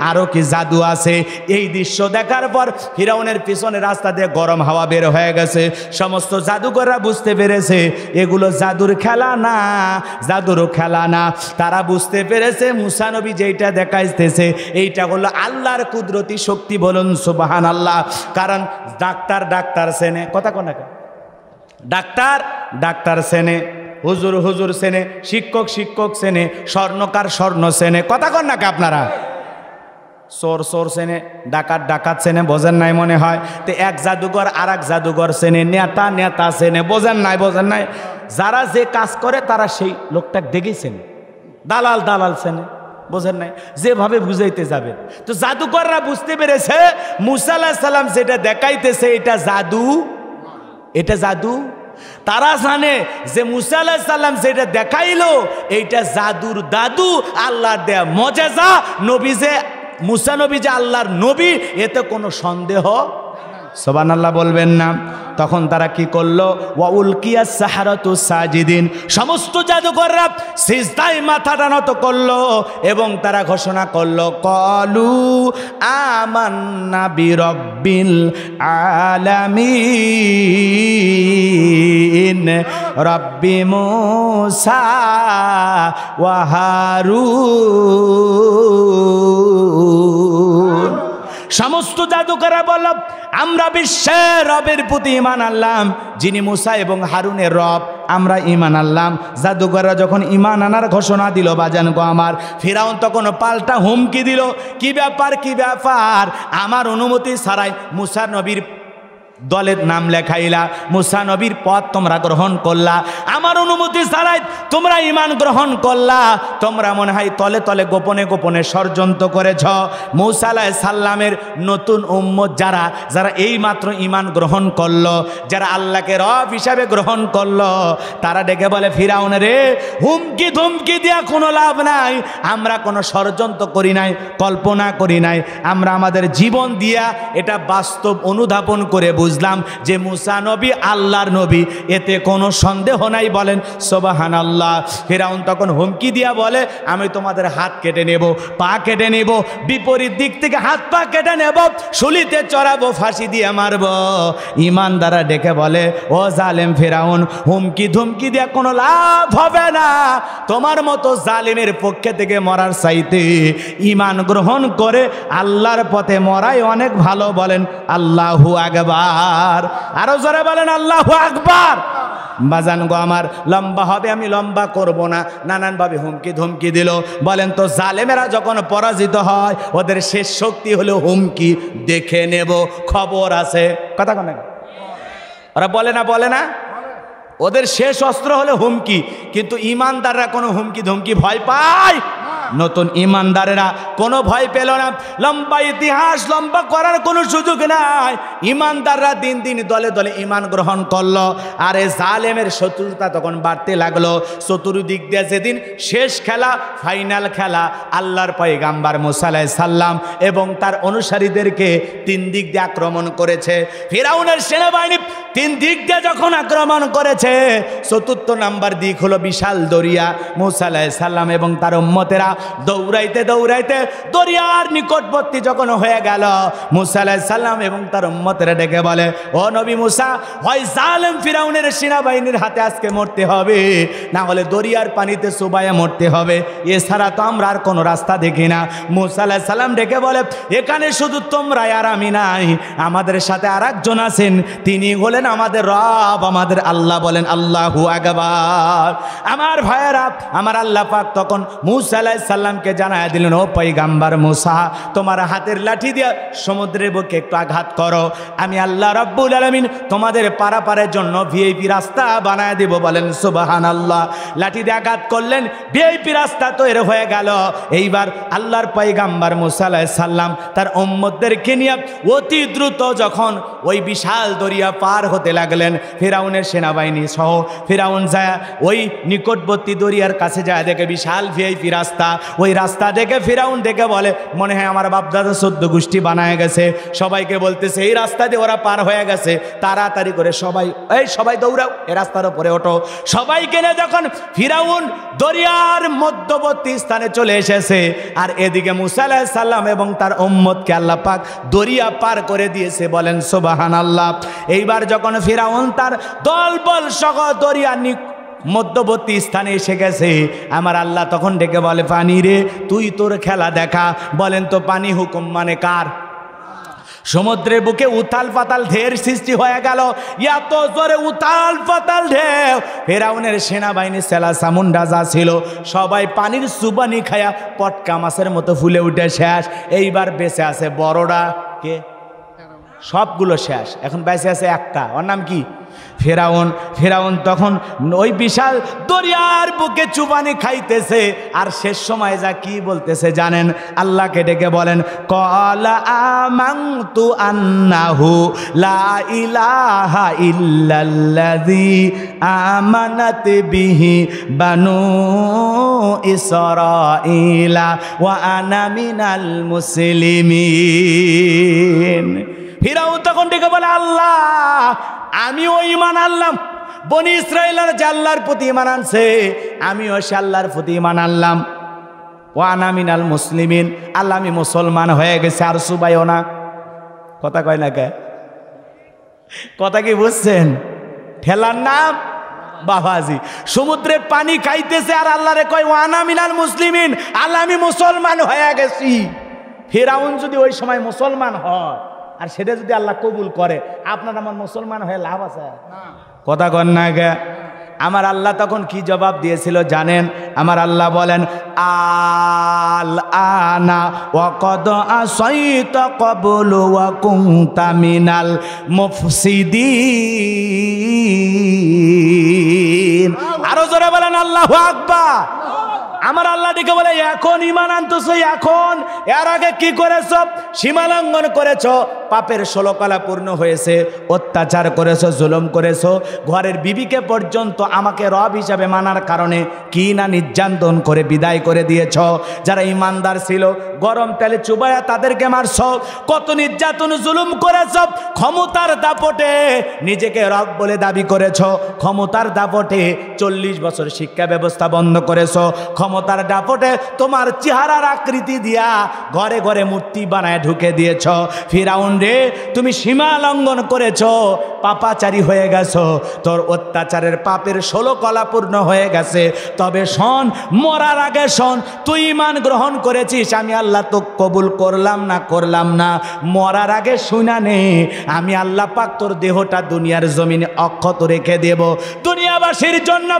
আরো কি জাদু আছে? এই দৃশ্য দেখার পর ফিরাউনের পিছনে রাস্তা দিয়ে গরম হাওয়া বের হয়ে গেছে। সমস্ত জাদুকররা বুঝতে পেরেছে এগুলো জাদুর খেলা না, জাদুর খেলা না। তারা বুঝতে পেরেছে মুসা নবী যেইটা দেখাইতেছে এইটা হলো আল্লাহর কুদরতি শক্তি। বলুন সুবহানাল্লাহ। কারণ ডাক্তার সেনে, কথা কোন ডাক্তার সেনে, হুজুর হুজুর সেনে, শিক্ষক সেনে, স্বর্ণকার স্বর্ণ সেনে, কথা কন নাকি আপনারা? চোর সেনে, ডাকাত সেনে, বোঝেন নাই মনে হয়? তো এক জাদুঘর আর এক জাদুঘর সেনে, নেতা সেনে, বোঝেন নাই? যারা যে কাজ করে তারা সেই লোকটা দেখেছেন। দালাল সেনে, বোঝেন নাই? যেভাবে বুঝাইতে যাবে। তো জাদুকররা বুঝতে পেরেছে মুসা আলাইহিস সালাম যেটা দেখাইতেছে এটা জাদু। তারা জানে যে মুসা আলাইহিস সালাম যেটা দেখাইলো এইটা জাদুর দাদু, আল্লাহর দেয়া মুজিজা। নবী যে মুসা নবী যে আল্লাহর নবী, এতে কোনো সন্দেহ। সুবহানাল্লাহ বলবেন না? তখন তারা কি করলো? ওয়া উলকিয়াস সাহারাতু সাজিদিন, সমস্ত জাদুকররা সিজদায় মাথাটা নত করলো এবং তারা ঘোষণা করলো ক্বালু আমান্না বিরাব্বিল আলামিন রাব্বি মূসা ওয়া হারুন। সমস্ত জাদুকররা বলল আমরা বিশ্বের রবের প্রতি ঈমান আনলাম, যিনি মুসা এবং হারুনের রব, আমরা ঈমান আনলাম। জাদুকররা যখন ঈমান আনার ঘোষণা দিল বাজান গো আমার, ফিরাউন তখন পাল্টা হুমকি দিল, কি ব্যাপার, আমার অনুমতি ছাড়াই মুসা নবীর দলের নাম লেখাইলা, মুসা নবীর পথ তোমরা গ্রহণ করলা, আমার অনুমতি ছাড়াই তোমরা ঈমান গ্রহণ করলা, তোমরা মনে হয় তলে তলে গোপনে গোপনে ষড়যন্ত্র করেছ। মুসা আলাইহিস সালামের নতুন উম্মত যারা এই মাত্র ঈমান গ্রহণ করলো, যারা আল্লাহকে রব হিসাবে গ্রহণ করলো, তারা ডেকে বলে ফিরাউন রে, হুমকি ধুমকি দিয়া কোনো লাভ নাই, আমরা কোনো ষড়যন্ত্র করি নাই, কল্পনা করি নাই, আমরা আমাদের জীবন দিয়া এটা বাস্তব অনুধাবন করে বুঝলাম যে মুসা নবী আল্লাহর নবী, এতে কোনো সন্দেহ নাই। বলেন সুবহানাল্লাহ। ফিরাউন তখন হুমকি দিয়া বলে আমি তোমাদের হাত কেটে নেব, পা কেটে নেব, বিপরীত দিক থেকে হাত পা কেটে নেব, শুলিতে চড়াবো, ফাঁসি দিয়ে মারব। ঈমানদাররা ডেকে বলে ও জালেম ফিরাউন, হুমকি ধুমকি দিয়া কোনো লাভ হবে না, তোমার মতো জালিমের পক্ষে থেকে মরার চাইতে ঈমান গ্রহণ করে আল্লাহর পথে মরাই অনেক ভালো। বলেন আল্লাহু আকবার। আরো জোরে বলেন আল্লাহু আকবার। বাজান গো আমার, লম্বা হবে, আমি লম্বা করব না, নানানভাবে হুমকি ধমকি দিল। বলেন তো জালেমেরা যখন পরাজিত হয় ওদের শেষ শক্তি হলো হুমকি, দেখে নেব, খবর আছে, কথা কন, ওরা বলে না ওদের শেষ অস্ত্র হলো হুমকি। কিন্তু ঈমানদাররা কোনো হুমকি ধমকি ভয় পায়? নতুন ঈমানদারেরা কোনো ভয় পেল না। লম্বা ইতিহাস লম্বা করার কোনো সুযোগ নাই। ঈমানদাররা দিন দিন দলে দলে ঈমান গ্রহণ করলো, আর এই জালেমের শত্রুতা তখন বাড়তে লাগলো। চতুর্দিক দিয়ে যেদিন শেষ খেলা, ফাইনাল খেলা, আল্লাহর পয়গাম্বার মুসা আলাইহিস সালাম এবং তার অনুসারীদেরকে তিন দিক দিয়ে আক্রমণ করেছে। ফিরাউনের সেনাবাহিনী তিন দিক দিয়ে যখন আক্রমণ করেছে, চতুর্থ নাম্বার দিক হলো বিশাল দরিয়া। মুসা আলাইহিস সালাম এবং তার উম্মতেরা দৌড়াইতে দৌড়াইতে দরিয়ার নিকটবর্তী যখন হয়ে গেল, মুসা আলাইহিস সালাম এবং তার উম্মতেরা ডেকে বলে ও নবী মুসা, হয় জালেম ফিরাউনের সেনাবাহিনীর হাতে আজকে মরতে হবে, না হলে দরিয়ার পানিতে চুবাইয়া মরতে হবে, এছাড়া তো আমরা আর কোনো রাস্তা দেখি না। মুসা আলাইহিস সালাম ডেকে বলে এখানে শুধু তোমরা আর আমি নাই, আমাদের সাথে আর একজন আছেন, তিনি হলেন আমাদের রব, আমাদের আল্লাহ। বলেন আল্লাহু আকবার। আমার ভাইয়েরা, আমার আল্লাহ পাক তখন মুসা আলাইহিস সালামকে জানায় দিলেন ও পয়গাম্বার মুসা, তোমার হাতের লাঠি দিয়ে সমুদ্রের বুকে একটু আঘাত করো, আমি আল্লাহ রাব্বুল আলামিন তোমাদের পারাপারের জন্য ভিআইপি রাস্তা বানায় দিব। বলেন সুবহানাল্লাহ। লাঠি দিয়ে আঘাত করলেন, ভিআইপি রাস্তা তৈরি হয়ে গেল। এইবার আল্লাহর পয়গাম্বার মুসা আলাইহিস সালাম তার উম্মতদেরকে নিয়ে অতি দ্রুত যখন ওই বিশাল দরিয়া পার হতে লাগলেন, ফিরাউনের সেনাবাহিনী সহ ফিরাউন যায় ওই নিকটবর্তী দরিয়ার কাছে যায়, দেখে বিশাল ভিআইপি রাস্তা। ওই রাস্তা দেখে ফিরাউন দেখে বলে মনে হয় আমার বাপদাদা 14 গোষ্ঠী বানায় গেছে। সবাইকে বলতেছে এই রাস্তা দিয়ে ওরা পার হয়ে গেছে, তাড়াতাড়ি করে সবাই দৌড়াও, এই রাস্তার উপরে ওঠো। সবাইকে নিয়ে যখন ফিরাউন দরিয়ার মধ্যবর্তী স্থানে চলে এসেছে, আর এদিকে মুসা আলাইহিস সালাম এবং তার উম্মতকে আল্লাহ পাক দরিয়া পার করে দিয়েছে। বলেন সুবহানাল্লাহ। এইবার যখন ফিরাউন তার দলবল সহ দরিয়া মধ্যবর্তী স্থানে এসে গেছে, আমার আল্লাহ তখন ডেকে বলে পানি রে, তুই তোর খেলা দেখা। বলেন তো পানি হুকুম মানে কার? সমুদ্রের বুকে উথাল পাতাল ঢের সৃষ্টি হয়ে গেল, এত জোরে উথাল পাতাল ঢেউ, ফিরাউনের সেনাবাহিনী সেলা সামুন্ডা যা ছিল সবাই পানির সুবানি খায়া পটকা মাছের মতো ফুলে উঠে শেষ। এইবার বেঁচে আছে বড়রা, কে? সবগুলো শেষ, এখন বেঁচে আছে একটা, ওর নাম কি? ফিরাউন। ফিরাউন তখন ওই বিশাল দরিয়ার বুকে চুবানি খাইতেছে, আর শেষ সময় যা কি বলতেছে জানেন? আল্লাহকে ডেকে বলেন ক্বালা আমানতু আন্নাহু লা ইলাহা ইল্লাল্লাযী আমানাত বিহি বানু ইসরাঈলা ওয়া আনা মিনাল মুসলিমিন। ফিরাউন তখন ডেকে বলে আল্লাহ, আমিও ঈমান আনলাম, বনি ইসরাঈলের যে আল্লাহর প্রতি ঈমান আনছে আমিও সে আল্লাহর প্রতি ঈমান আনলাম, ওয়া আনা মিনাল মুসলিমিন, আল্লাহ আমি মুসলমান হয়ে গেছে, আর সুবাইও না। কথা কয় না কে? কথা কি বুঝছেন? ঠেলার নাম বাবাজি। সমুদ্রে পানি খাইতেছে আর আল্লাহরে কয় ওয়া আনা মিনাল মুসলিমিন, আল্লাহ আমি মুসলমান হয়ে গেছি। ফিরাউন যদি ওই সময় মুসলমান হয় আর সেটা যদি আল্লাহ কবুল করে, আপনার আমার মুসলমান হয়ে লাভ আছে? কথা কন না গে। আমার আল্লাহ তখন কি জবাব দিয়েছিল জানেন? আমার আল্লাহ বলেন, আল আনা ওয়াকদ আসাইতা ক্বাবলু ওয়া কুনতা মিনাল মুফসিদিন। আরো জোরে বলেন আল্লাহু আকবার। আমার আল্লাহ ডেকে বলে, এখন ঈমান আনতেছো, এখন এর আগে কি করেছো? সীমালঙ্ঘন করেছো, পাপের 16 কলা পূর্ণ হয়েছে, অত্যাচার করেছো, জুলুম করেছো, ঘরের বিবিকে পর্যন্ত আমাকে রব হিসাবে মানার কারণে কি না নির্যাতন করে বিদায় করে দিয়েছ। যারা ইমানদার ছিল গরম তেলে চুবায়া তাদেরকে মারছো, কত নির্যাতন জুলুম করেছ। ক্ষমতার দাপটে নিজেকে রব বলে দাবি করেছ, ক্ষমতার দাপটে 40 বছর শিক্ষা ব্যবস্থা বন্ধ করেছ, ক্ষমতার দাপটে তোমার চেহারার আকৃতি দিয়া ঘরে ঘরে মূর্তি বানায় ঢুকে দিয়েছ। ফিরাউন রে, তুমি সীমা লঙ্ঘন করেছ, পাপাচারী হয়ে গেছো, তোর অত্যাচারের পাপের 16 কলা পূর্ণ হয়ে গেছে। তবে শোন, মরার আগে শোন, তুই ঈমান গ্রহণ করেছিস, আমি আল্লাহ তো কবুল করলাম না, মরার আগে শুনা নে, আমি আল্লাহ পাক তোর দেহটা দুনিয়ার জমিনে অক্ষত রেখে দেব। দুনিয়াবাসীর জন্য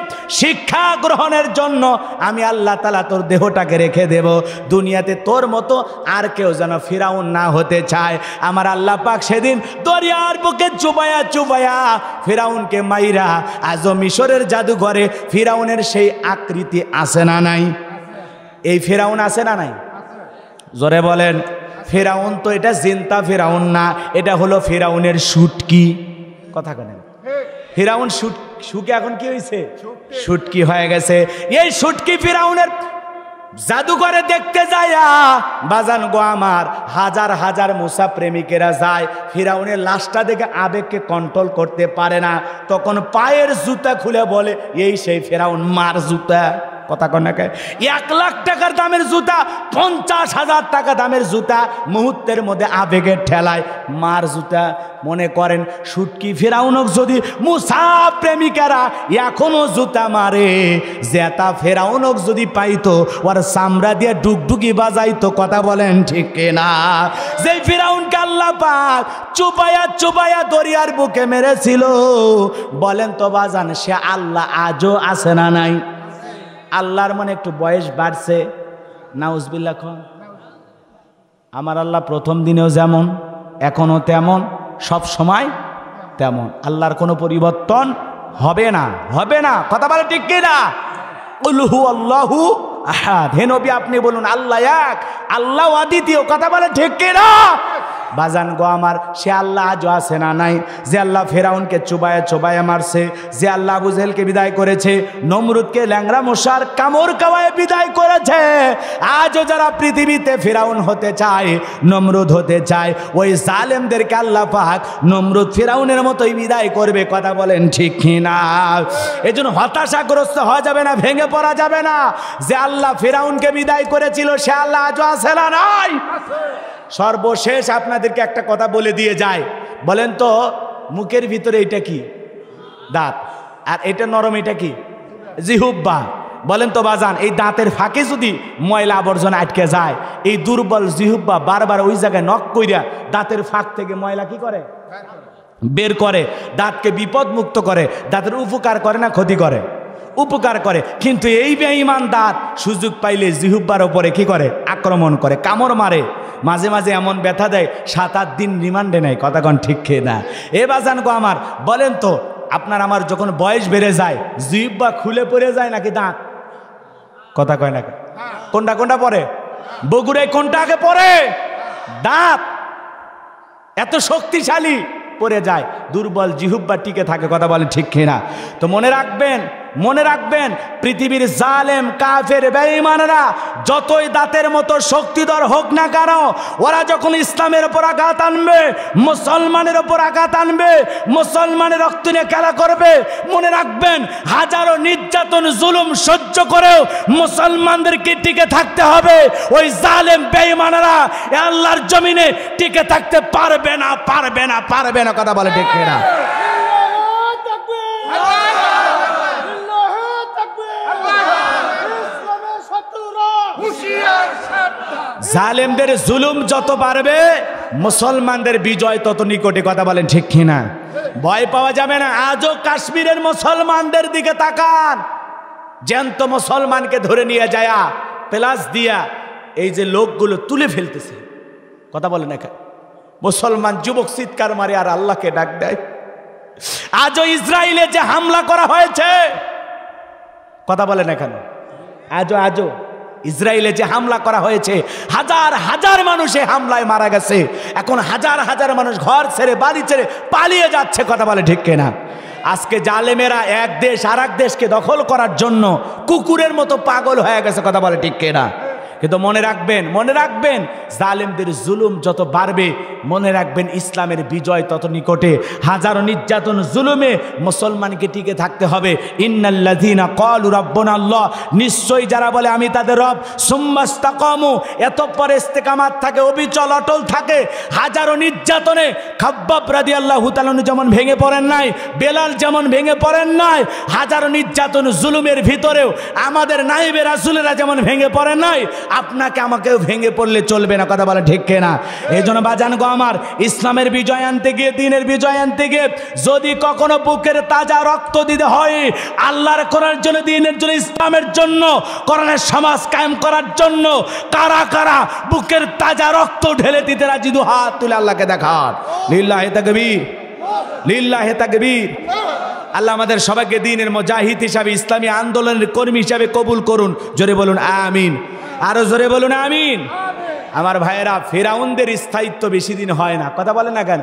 শিক্ষা গ্রহণের জন্য আমি আল্লাহ তাআলা তোর দেহটাকে রেখে দেব। দুনিয়াতে তোর মতো আর কেউ যেন ফিরাউন না হতে চায়। আমার আল্লাহ পাক সেদিন দরিয়ার বুকে চুবায়া চুবায়া ফিরাউনকে মাইরা আজও মিশরের জাদুঘরে ফিরাউনের সেই আকৃতি আছে না নাই? এই ফিরাউন আছে না নাই? জোরে বলেন। ফিরাউন তো এটা জিনতা ফিরাউন না, এটা হলো ফিরাউনের শুটকি। কথা কেন? ফিরাউন শুকে এখন কি হয়েছে? শুটকি হয়ে গেছে। এই শুটকি ফিরাউনের জাদুঘরে দেখতে যায় বাজান গো আমার, হাজার হাজার মুসা প্রেমিকেরা যায়। ফিরাউনের লাশটা দেখে আবেগকে কন্ট্রোল করতে পারে না, তখন পায়ের জুতা খুলে বলে, এই সেই ফিরাউন মার জুতা। কথা কন্যাকে 1 লাখ টাকার দামের জুতা, 50,000 টাকা দামের জুতা, মুহূর্তের মধ্যে আবেগের ঠেলায় মার জুতা। মনে করেন শুটকি ফেরাউনক যদি মুসা প্রেমিকারা এখনো জুতা মারে, জেতা ফেরাউনক যদি পাইতো ওর চামড়া দিয়ে ডুগডুগি বাজাইতো। কথা বলেন ঠিক কিনা? যেই ফিরাউনকে আল্লাহ পাক চুপায়া চুপায়া দরিয়ার বুকে মেরেছিল, বলেন তো বাজান, সে আল্লাহ আজও আছে না নাই? আল্লাহর মনে একটু বয়স বাড়ছে, নাউজবিল্লাহ খন। আমার আল্লাহ প্রথম দিনেও যেমন, এখনো তেমন, সব সময় তেমন। আল্লাহর কোনো পরিবর্তন হবে না, হবে না। কথা বলে ঠিক কিনা? উলহু আল্লাহু আহাদ। হে নবী আপনি বলুন আল্লাহ এক, আল্লাহ অদ্বিতীয়। কথা বলে ঠিক কিনা? বাজান গো আমার, সে আল্লাহ আজও আছে না নাই? যে আল্লাহ ফেরাউনকে চুবায়া চুবায়া মারছে, যে আল্লাহ আবু জেহেলকে বিদায় করেছে, নমরুদকে ল্যাংড়া মশার কামড় কাওয়ায় বিদায় করেছে, আজও যারা পৃথিবীতে ফেরাউন হতে চায়, নমরুদ হতে চায়, ওই জালেমদেরকে আল্লাহ পাক নমরুদ ফেরাউনের মতোই বিদায় করবে। কথা বলেন ঠিক কিনা? এই জন্য হতাশাগ্রস্ত হওয়া যাবে না, ভেঙে পড়া যাবে না। যে আল্লাহ ফেরাউনকে বিদায় করেছিল, সে আল্লাহ আজও আছে না নাই? সর্বশেষ আপনাদেরকে একটা কথা বলে দিয়ে যায়। বলেন তো, মুখের ভিতরে এটা কি? দাঁত। আর এটা নরম, এটা কি? জিহুব্বা। বলেন তো বাজান, এই দাঁতের ফাঁকে যদি ময়লা আবর্জনা আটকে যায়, এই দুর্বল জিহুব্বা বারবার ওই জায়গায় নক কইরা দাঁতের ফাঁক থেকে ময়লা কি করে? বের করে। দাঁতকে বিপদ মুক্ত করে। দাঁতের উপকার করে না ক্ষতি করে? উপকার করে। কিন্তু এই বেঈমান দাঁত সুযোগ পাইলে জিহুব্বার ওপরে কি করে? আক্রমণ করে, কামড় মারে। মাঝে মাঝে এমন ব্যথা দেয় 7-8 দিন রিমান্ডে নেয়। কথা কন ঠিক খেয়ে না? এ বাজান গো আমার, বলেন তো আপনার আমার যখন বয়স বেড়ে যায়, জিহ্বা খুলে পড়ে যায় নাকি দাঁত? কথা কয় না? কোনটা কোনটা পরে? বগুড়ায় কোনটা আগে পরে? দাঁত। এত শক্তিশালী পড়ে যায়, দুর্বল জিহুব্বা টিকে থাকে। কথা বলেন ঠিক কিনা? তো মনে রাখবেন, মনে রাখবেন, পৃথিবীর জালেম কাফের বেঈমানরা যতই দাঁতের মতো শক্তিধর হোক না কেন, ওরা যখন ইসলামের ওপর আঘাত আনবে, মুসলমানের ওপর আঘাত আনবে, মুসলমানের রক্ত নিয়ে খেলা করবে, মনে রাখবেন হাজারো নির্যাতন জুলুম সহ্য করেও মুসলমানদেরকে টিকে থাকতে হবে। ওই জালেম বেঈমানরা আল্লাহর জমিনে টিকে থাকতে পারবে না, পারবে না, পারবে না। কথা বলে ঠিক কিনা? জালেমদের জুলুম যত বাড়বে মুসলমানদের বিজয় তত নিকটে। কথা বলেন ঠিক কিনা? ভয় পাওয়া যাবে না। আজও কাশ্মীরের মুসলমানদের দিকে তাকান, জ্যান্ত মুসলমানকে ধরে নিয়ে যায় প্লাস দিয়া এই যে লোকগুলো তুলে ফেলতেছে। কথা বলে না, মুসলমান যুবক চিৎকার মারে আর আল্লাহকে ডাক দেয়। আজও ইসরায়েলে যে হামলা করা হয়েছে, কথা বলে না কেন, আজও ইসরায়েলে যে হামলা করা হয়েছে, হাজার হাজার মানুষ এই হামলায় মারা গেছে। এখন হাজার হাজার মানুষ ঘর ছেড়ে বাড়ি ছেড়ে পালিয়ে যাচ্ছে। কথা বলে ঠিক কিনা? আজকে জালেমেরা এক দেশ আর এক দেশকে দখল করার জন্য কুকুরের মতো পাগল হয়ে গেছে। কথা বলে ঠিক কিনা? কিন্তু মনে রাখবেন জালেমদের জুলুম যত বাড়বে, মনে রাখবেন ইসলামের বিজয় তত নিকটে। হাজারো নির্যাতন জুলুমে মুসলমানকে টিকে থাকতে হবে। ইন্নাল্লাযীনা ক্বালু রাব্বুনা আল্লাহ, নিশ্চয়ই যারা বলে আমি তাদের রব, সুম্মাস্তাকামু, এতঃপর ইস্তেকামাত থাকে, অবিচল অটল থাকে। হাজারো নির্যাতনে খাব্বাব রাদিয়াল্লাহু তাআলা যেমন ভেঙে পড়েন নাই, বেলাল যেমন ভেঙে পড়েন নাই, হাজারো নির্যাতন জুলুমের ভিতরেও আমাদের নাইবে রাসূলেরা যেমন ভেঙে পড়েন নাই, আপনাকে আমাকেও ভেঙে পড়লে চলবে না। কথা বলে ঠিক কিনা? এই জন্য বাজান গো আমার, ইসলামের বিজয় আনতে গিয়ে, দিনের বিজয় আনতে গিয়ে যদি কখনো বুকের তাজা রক্ত দিতে হয় আল্লাহর কোরআনের জন্য, দিনের জন্য, ইসলামের জন্য, কোরআনের সমাজ কায়েম করার জন্য, কারা কারা বুকের তাজা রক্ত ঢেলে দিতে রাজি? দু হাত তুলে আল্লাহকে দেখান। লিল্লাহি তাকবীর, লিল্লাহি তাকবীর। আল্লাহ আমাদের সবাইকে দিনের মুজাহিদ হিসাবে, ইসলামী আন্দোলনের কর্মী হিসাবে কবুল করুন। জোরে বলুন আমিন, আরো জোরে বলুন আমিন। আমার ভাইয়েরা, ফিরাউনদের স্থায়িত্ব বেশি দিন হয় না। কথা বলে না কেন?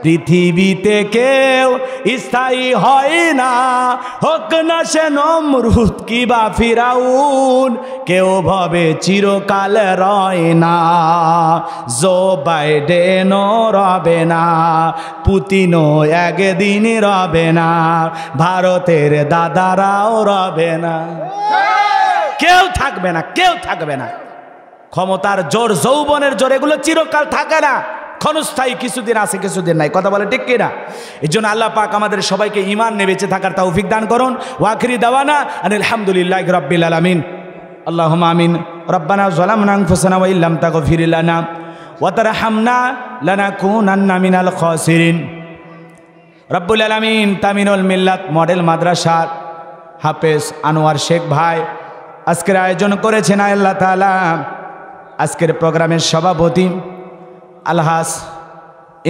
পৃথিবীতে কেউ স্থায়ী হয় না, হোক না সে নমরুদ কিবা ফিরাউন, কেউ ভাবে চিরকাল রয় না। জো বাইডেনও রবে না, পুতিনও একদিন রবে না, ভারতের দাদারাও রবে না। কেউ থাকবে না, কেউ থাকবে না। ক্ষমতার জোর, যৌবনের জোর, এগুলো চিরকাল থাকে না, ক্ষণস্থায়ী, কিছুদিন আছে কিছুদিন নাই। কথা বলে ঠিক কিনা? এই জন্য আল্লাহ পাক আমাদের সবাইকে ঈমান নিয়ে বেঁচে থাকার তৌফিক দান করুন। ওয়া আখিরি দাওয়ানা আনিল হামদুলিল্লাহি রাব্বিল আলামিন। আল্লাহুম্মা আমিন। রব্বানা যালামনা আনফুসানা ওয়া ইল্লাম তাগফির লানা ওয়া তারহামনা লানাকুনান্না মিনাল খাসিরিন। রব্বুল আলামিন তামিনুল মিল্লাত মডেল মাদ্রাসার হাফেজ আনোয়ার শেখ ভাই আজকের আয়োজন করেছেন। আল্লাহ তাআলা আজকের প্রোগ্রামের সভাপতি আলহাজ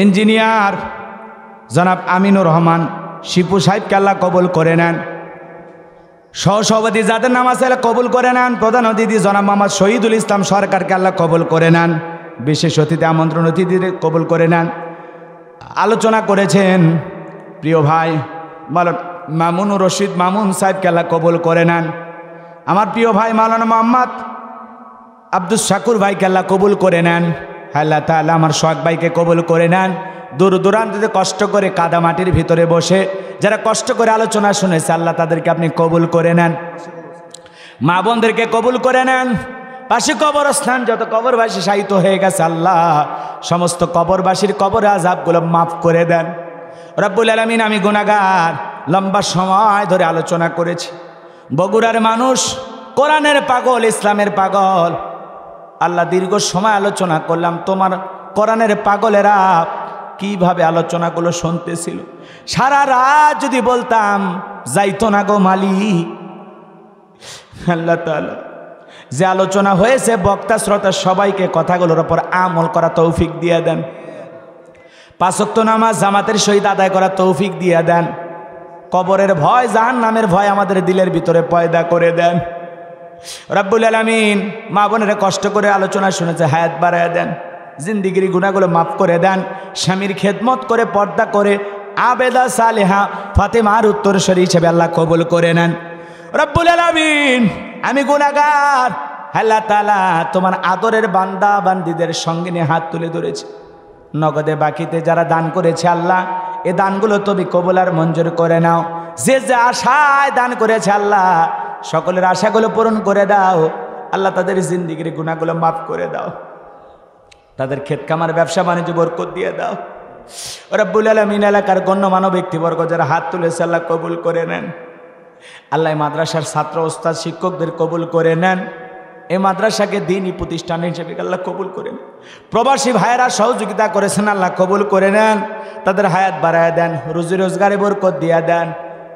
ইঞ্জিনিয়ার জনাব আমিনুর রহমান শিপু সাহেবকে আল্লাহ কবুল করে নেন। সহসভাপতি যাদের নাম আছে আল্লাহ কবুল করে নেন। প্রধান অতিথি জনাব মোহাম্মদ শহীদুল ইসলাম সরকারকে আল্লাহ কবুল করে নেন। বিশেষ অতিথি আমন্ত্রণ অতিথিদের কবুল করে নেন। আলোচনা করেছেন প্রিয় ভাই মামুনুর রশিদ মামুন সাহেবকে আল্লাহ কবুল করে নেন। আমার প্রিয় ভাই মাওলানা মোহাম্মদ আব্দুল শাকুর ভাইকে আল্লাহ কবুল করে নেন। আল্লাহ তাআলা আমার সোহাগ ভাইকে কবুল করে নেন। দূর দূরান্তে কষ্ট করে কাদা মাটির ভিতরে বসে যারা কষ্ট করে আলোচনা শুনেছে, আল্লাহ তাদেরকে আপনি কবুল করে নেন। মা বোনদেরকে কবুল করে নেন। পাশে কবরস্থান যত কবরবাসী শায়িত হয়ে গেছে, আল্লাহ সমস্ত কবরবাসীর কবর আযাবগুলো মাফ করে দেন। রব্বুল আলামিন, আমি গুনাহগার, লম্বা সময় ধরে আলোচনা করেছি। বগুড়ার মানুষ কোরআনের পাগল, ইসলামের পাগল। আল্লাহ দীর্ঘ সময় আলোচনা করলাম, তোমার কোরআনের পাগলেরা কিভাবে আলোচনাগুলো শুনতেছিল। সারা রাত যদি বলতাম যাইতো না গো মালিক। আল্লাহ তাআলা যে আলোচনা হয়েছে, বক্তা শ্রোতা সবাইকে কথাগুলোর উপর আমল করা তৌফিক দিয়ে দেন। 5 ওয়াক্ত নামাজ জামাতের সহিত আদায় করা তৌফিক দিয়ে দেন। কবরের ভয়, জাহান্নামের ভয় আমাদের দিলের ভিতরে পয়দা করে দেন। রব্বুল আলামিন, মা বোনেরা কষ্ট করে আলোচনা শুনেছে, হায়াত বাড়ায় দেন। জিন্দিগির গুনাহগুলো মাফ করে দেন। স্বামীর খেদমত করে পর্দা করে আবেদা সালেহা ফাতেমার উত্তরসূরি হিসেবে আল্লাহ কবুল করে নেন। রব্বুল আলামিন, আমি গুনাহগার, আল্লাহ তাআলা তোমার আদরের বান্দা বান্দীদের সঙ্গে নিয়ে হাত তুলে ধরেছে। নগদে বাকিতে যারা দান করেছে, আল্লাহ এ দানগুলো তুমি কবুল আর মঞ্জুর করে নাও। যে যে আশায় দান করেছে, আল্লাহ সকলের আশাগুলো পূরণ করে দাও। আল্লাহ তাদের জিন্দিগির গুনাহগুলো মাফ করে দাও। তাদের ক্ষেত খামার ব্যবসা বাণিজ্য বরকত দিয়ে দাও। রব্বুল আলামিন, এলাকার গণ্যমান্য ব্যক্তিবর্গ যারা হাত তুলেছে, আল্লাহ কবুল করে নেন। আল্লাহ মাদ্রাসার ছাত্র ওস্তাদ শিক্ষকদের কবুল করে নেন। এই মাদ্রাসাকে দ্বীনি প্রতিষ্ঠান হিসেবে আল্লাহ কবুল করেন। প্রবাসী ভাইয়েরা সহযোগিতা করেছেন, আল্লাহ কবুল করে নেন, তাদের হায়াত বাড়ায় দেন, রুজি রোজগারে বরকত দিয়ে দেন।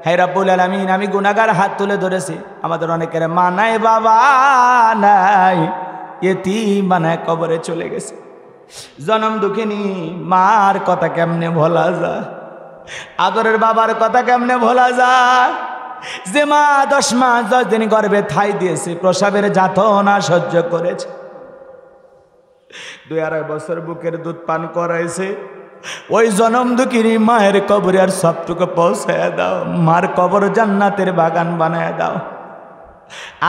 হে রব্বুল আলামিন, আমি গুনাহগার হাত তুলে ধরেছি, আমাদের অনেকের মা নাই, বাবা নাই, এতিম বানায় কবরে চলে গেছে। জনম দুঃখিনী মার কথা কেমনে ভোলা যায়, আদরের বাবার কথা কেমনে ভোলা যায়, যে মা 10 মাস 10 দিন গর্ভে ঠাই দিয়েছে, প্রসবের যাতনা সহ্য করেছে, 2-2.5 বছর বুকের দুধ পান করাইছে। ওই জনম দুঃখিনী মায়ের কবরে আর সবটুকু পৌঁছায় দাও, মার কবর জান্নাতের বাগান বানায় দাও।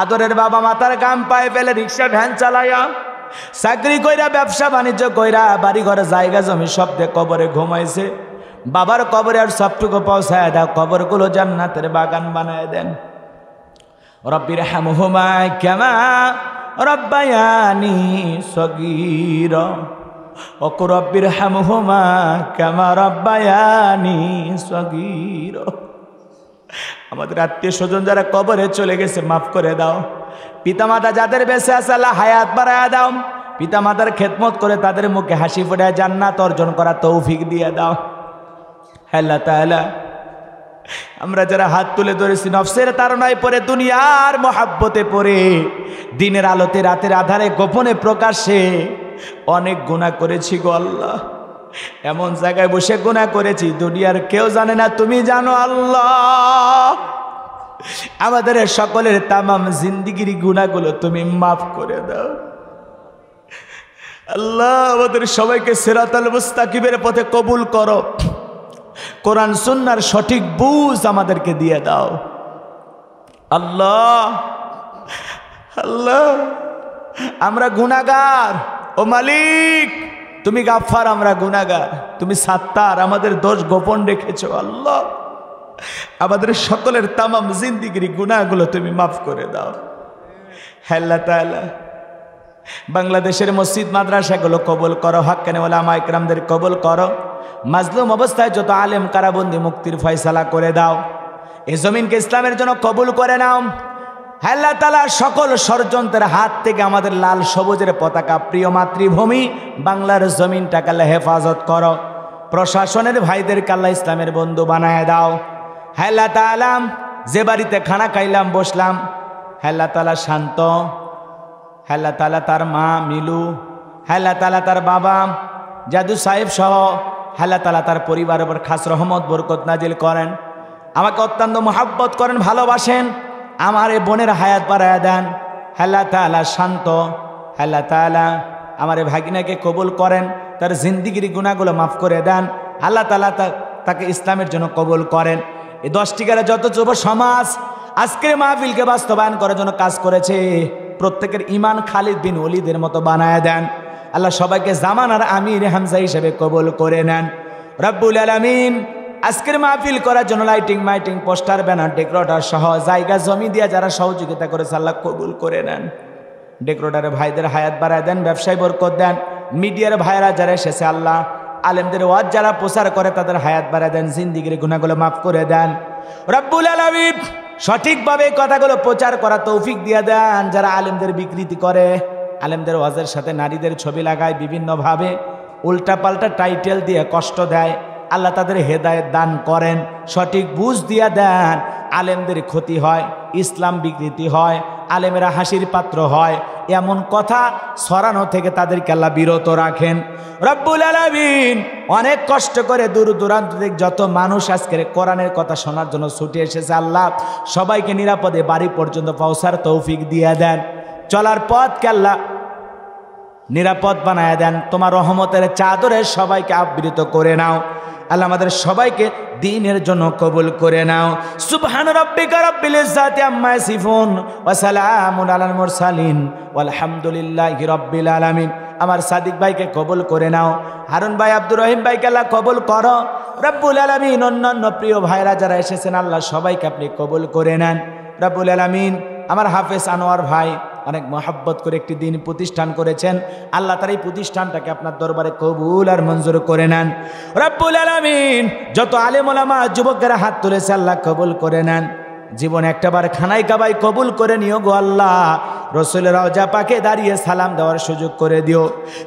আদরের বাবা মাতার গাম পায়ে ফেলে রিক্সা ভ্যান চালাইয়া, চাকরি কইরা, ব্যবসা বাণিজ্য কইরা, বাড়ি ঘরে জায়গা জমি সব দিয়ে কবরে ঘুমাইছে, বাবার কবরে আর সবটুকু পৌঁছায় দাও, কবরগুলো জান্নাতের বাগান বানায় দেন। রব্বির হামহুমা কামা রব্বায়ানি সগীরা, ওয়া রব্বির হামহুমা কামা রব্বায়ানি সগীরা। আমাদের আত্মীয় স্বজন যারা কবরে চলে গেছে মাফ করে দাও। পিতামাতা যাদের বেঁচে আছে আল্লাহ হায়াত বাড়ায়া দাও, পিতামাতার খেদমত করে তাদের মুখে হাসি ফোটায় জান্নাত অর্জন করা তৌফিক দিয়ে দাও। আল্লাহ তাআলা, আমরা যারা হাত তুলে ধরেছি নফসের তাড়নায় পড়ে, দুনিয়ার মহাব্বতে পড়ে, দিনের আলোতে রাতের আধারে গোপনে প্রকাশ্যে অনেক গুনাহ করেছি গো আল্লাহ। এমন জায়গায় বসে গুনাহ করেছি দুনিয়ার কেউ জানে না, তুমি জানো আল্লাহ। আমাদের সকলের তামাম জিন্দিগির গুনাহগুলো তুমি মাফ করে দাও আল্লাহ। আমাদের সবাইকে সিরাতাল মুস্তাকিমের পথে কবুল করো, কোরআন সুন্নাহর সঠিক বুঝ আমাদেরকে দিয়ে দাও আল্লাহ। আল্লাহ, আমরা গুনাহগার, ও মালিক তুমি গাফফার, আমরা গুনাহগার, তুমি সাত্তার, আমাদের দোষ গোপন রেখেছো আল্লাহ। আমাদের সকলের তামাম জিন্দিগির গুনাহগুলো তুমি মাফ করে দাও আল্লাহ তাআলা। বাংলাদেশের মসজিদ মাদ্রাসাগুলো কবুল করো, হাক্কানি উলামা ইকরামদের কবুল করো। মাজলুম অবস্থায় যত আলেম কারাবন্দি মুক্তির ফয়সালা করে দাও। এই জমিনকে ইসলামের জন্য কবুল করে নাও আল্লাহ তাআলা। সকল ষড়যন্ত্রের হাত থেকে আমাদের লাল সবুজের পতাকা, প্রিয় মাতৃভূমি বাংলার জমিনটাকে আল্লাহ হেফাজত করো। প্রশাসনের ভাইদেরকে আল্লাহ ইসলামের বন্ধু বানায় দাও আল্লাহ তাআলা। যে বাড়িতে খানা খাইলাম বসলাম আল্লাহ তাআলা শান্ত, আল্লাহ তাআলা তার মা মিলু, আল্লাহ তাআলা তার বাবা জাদু সাহেব সহ আল্লাহ তাআলা তার পরিবারের উপর খাস রহমত বরকত নাজিল করেন। আমাকে অত্যন্ত মহব্বত করেন, ভালোবাসেন। আমার এই বোনের হায়াত বাড়ায়া দেন আল্লাহ তাআলা। শান্ত আল্লাহ তাআলা আমার এই ভাগিনাকে কবুল করেন, তার জিন্দিগির গুনাহগুলো মাফ করে দেন আল্লাহ তাআলা। তাকে ইসলামের জন্য কবুল করেন। এই 10টি গ্রামের যত যুব সমাজ আজকের মাহফিলকে বাস্তবায়ন করার জন্য কাজ করেছে, প্রত্যেকের ইমান খালিদ বিন ওলীদের মতো বানায় দেন আল্লাহ। সবাইকে জামানার আমির হামজা হিসেবে কবুল করে নেন রব্বুল আলামিন। আজকের মাহফিল করার জন্য লাইটিং মাইটিং পোস্টার ব্যানার ডেকোরেটর সহ জায়গা জমি দিয়ে যারা সহযোগিতা করেছে আল্লাহ কবুল করে নেন। ডেকোরেটরের ভাইদের হায়াত বাড়ায় দেন, ব্যবসায় বরকত দেন। মিডিয়ার ভাইরা যারা এসেছে আল্লাহ, আলেমদের ওয়াজ যারা প্রচার করে তাদের হায়াত বাড়ায় দেন, জিন্দিগির গুনাহগুলো মাফ করে দেন রব্বুল আলামিন। সঠিকভাবে কথাগুলো প্রচার করা তৌফিক দিয়ে দেন। যারা আলেমদের বিকৃতি করে, আলেমদের ওয়াজের সাথে নারীদের ছবি লাগায়, বিভিন্নভাবে উল্টাপাল্টা টাইটেল দিয়ে কষ্ট দেয়, আল্লাহ তাদের হেদায়েত দান করেন, সঠিক বুঝ দিয়ে দেন। আলেমদের ক্ষতি হয়, ইসলাম বিকৃতি হয়, আলেমেরা হাসির পাত্র হয়, এমন কথা ছড়ানো থেকে তাদেরকে আল্লাহ বিরত রাখেন রব্বুল আলামিন। অনেক কষ্ট করে দূর দূরান্ত থেকে যত মানুষ আজকের কোরআনের কথা শোনার জন্য ছুটে এসেছে আল্লাহ, সবাইকে নিরাপদে বাড়ি পর্যন্ত পৌঁছার তৌফিক দিয়ে দেন। চলার পথকে আল্লাহ নিরাপদ বানায় দেন। তোমার রহমতের চাদরে সবাইকে আবৃত করে নাও আল্লাহ। আমাদের সবাইকে দ্বীনের জন্য কবুল করে নাও। সুবহান রাব্বিকা রাব্বিল ইজ্জাতি আম্মা ইয়াসিফুন ওয়া সালামুন আলাল মুরসালিন ওয়ালহামদুলিল্লাহি রাব্বিল আলামিন। আমার সাদিক ভাইকে কবুল করে নাও, হারুন ভাই, আব্দুর রহিম ভাইকে আল্লাহ কবুল করো রব্বুল আলামিন। অন্যান্য প্রিয় ভাইরা যারা এসেছেন আল্লাহ সবাইকে আপনি কবুল করে নেন রব্বুল আলামিন। আমার হাফেজ আনোয়ার ভাই অনেক মহব্বত করে একটি দিন প্রতিষ্ঠান করেছেন আল্লাহ, তার এই প্রতিষ্ঠানটাকে আপনার দরবারে কবুল আর মঞ্জুর করে নেন রব্বুল আলামিন। যত আলেম ওলামা যুবকেরা হাত তুলেছে আল্লাহ কবুল করে নেন। জীবনে একটাবার খানাই কাবাই কবুল করে নিও গো আল্লাহ। রসুলের রওজা পাকে দাঁড়িয়ে সালাম দেওয়ার সুযোগ করে দিও।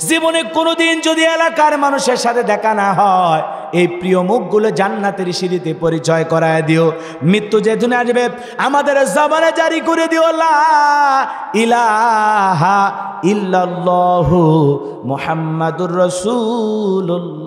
জীবনে কোনোদিন যদি এলাকার মানুষের সাথে দেখা না হয়, এই প্রিয় মুখগুলো জান্নাতের সিঁড়িতে পরিচয় করায় দিও। মৃত্যু যেদিন আসবে আমাদের জবানে জারি করে দিও লা ইলাহা ইল্লাল্লাহু মুহাম্মাদুর রাসূলুল্লাহ।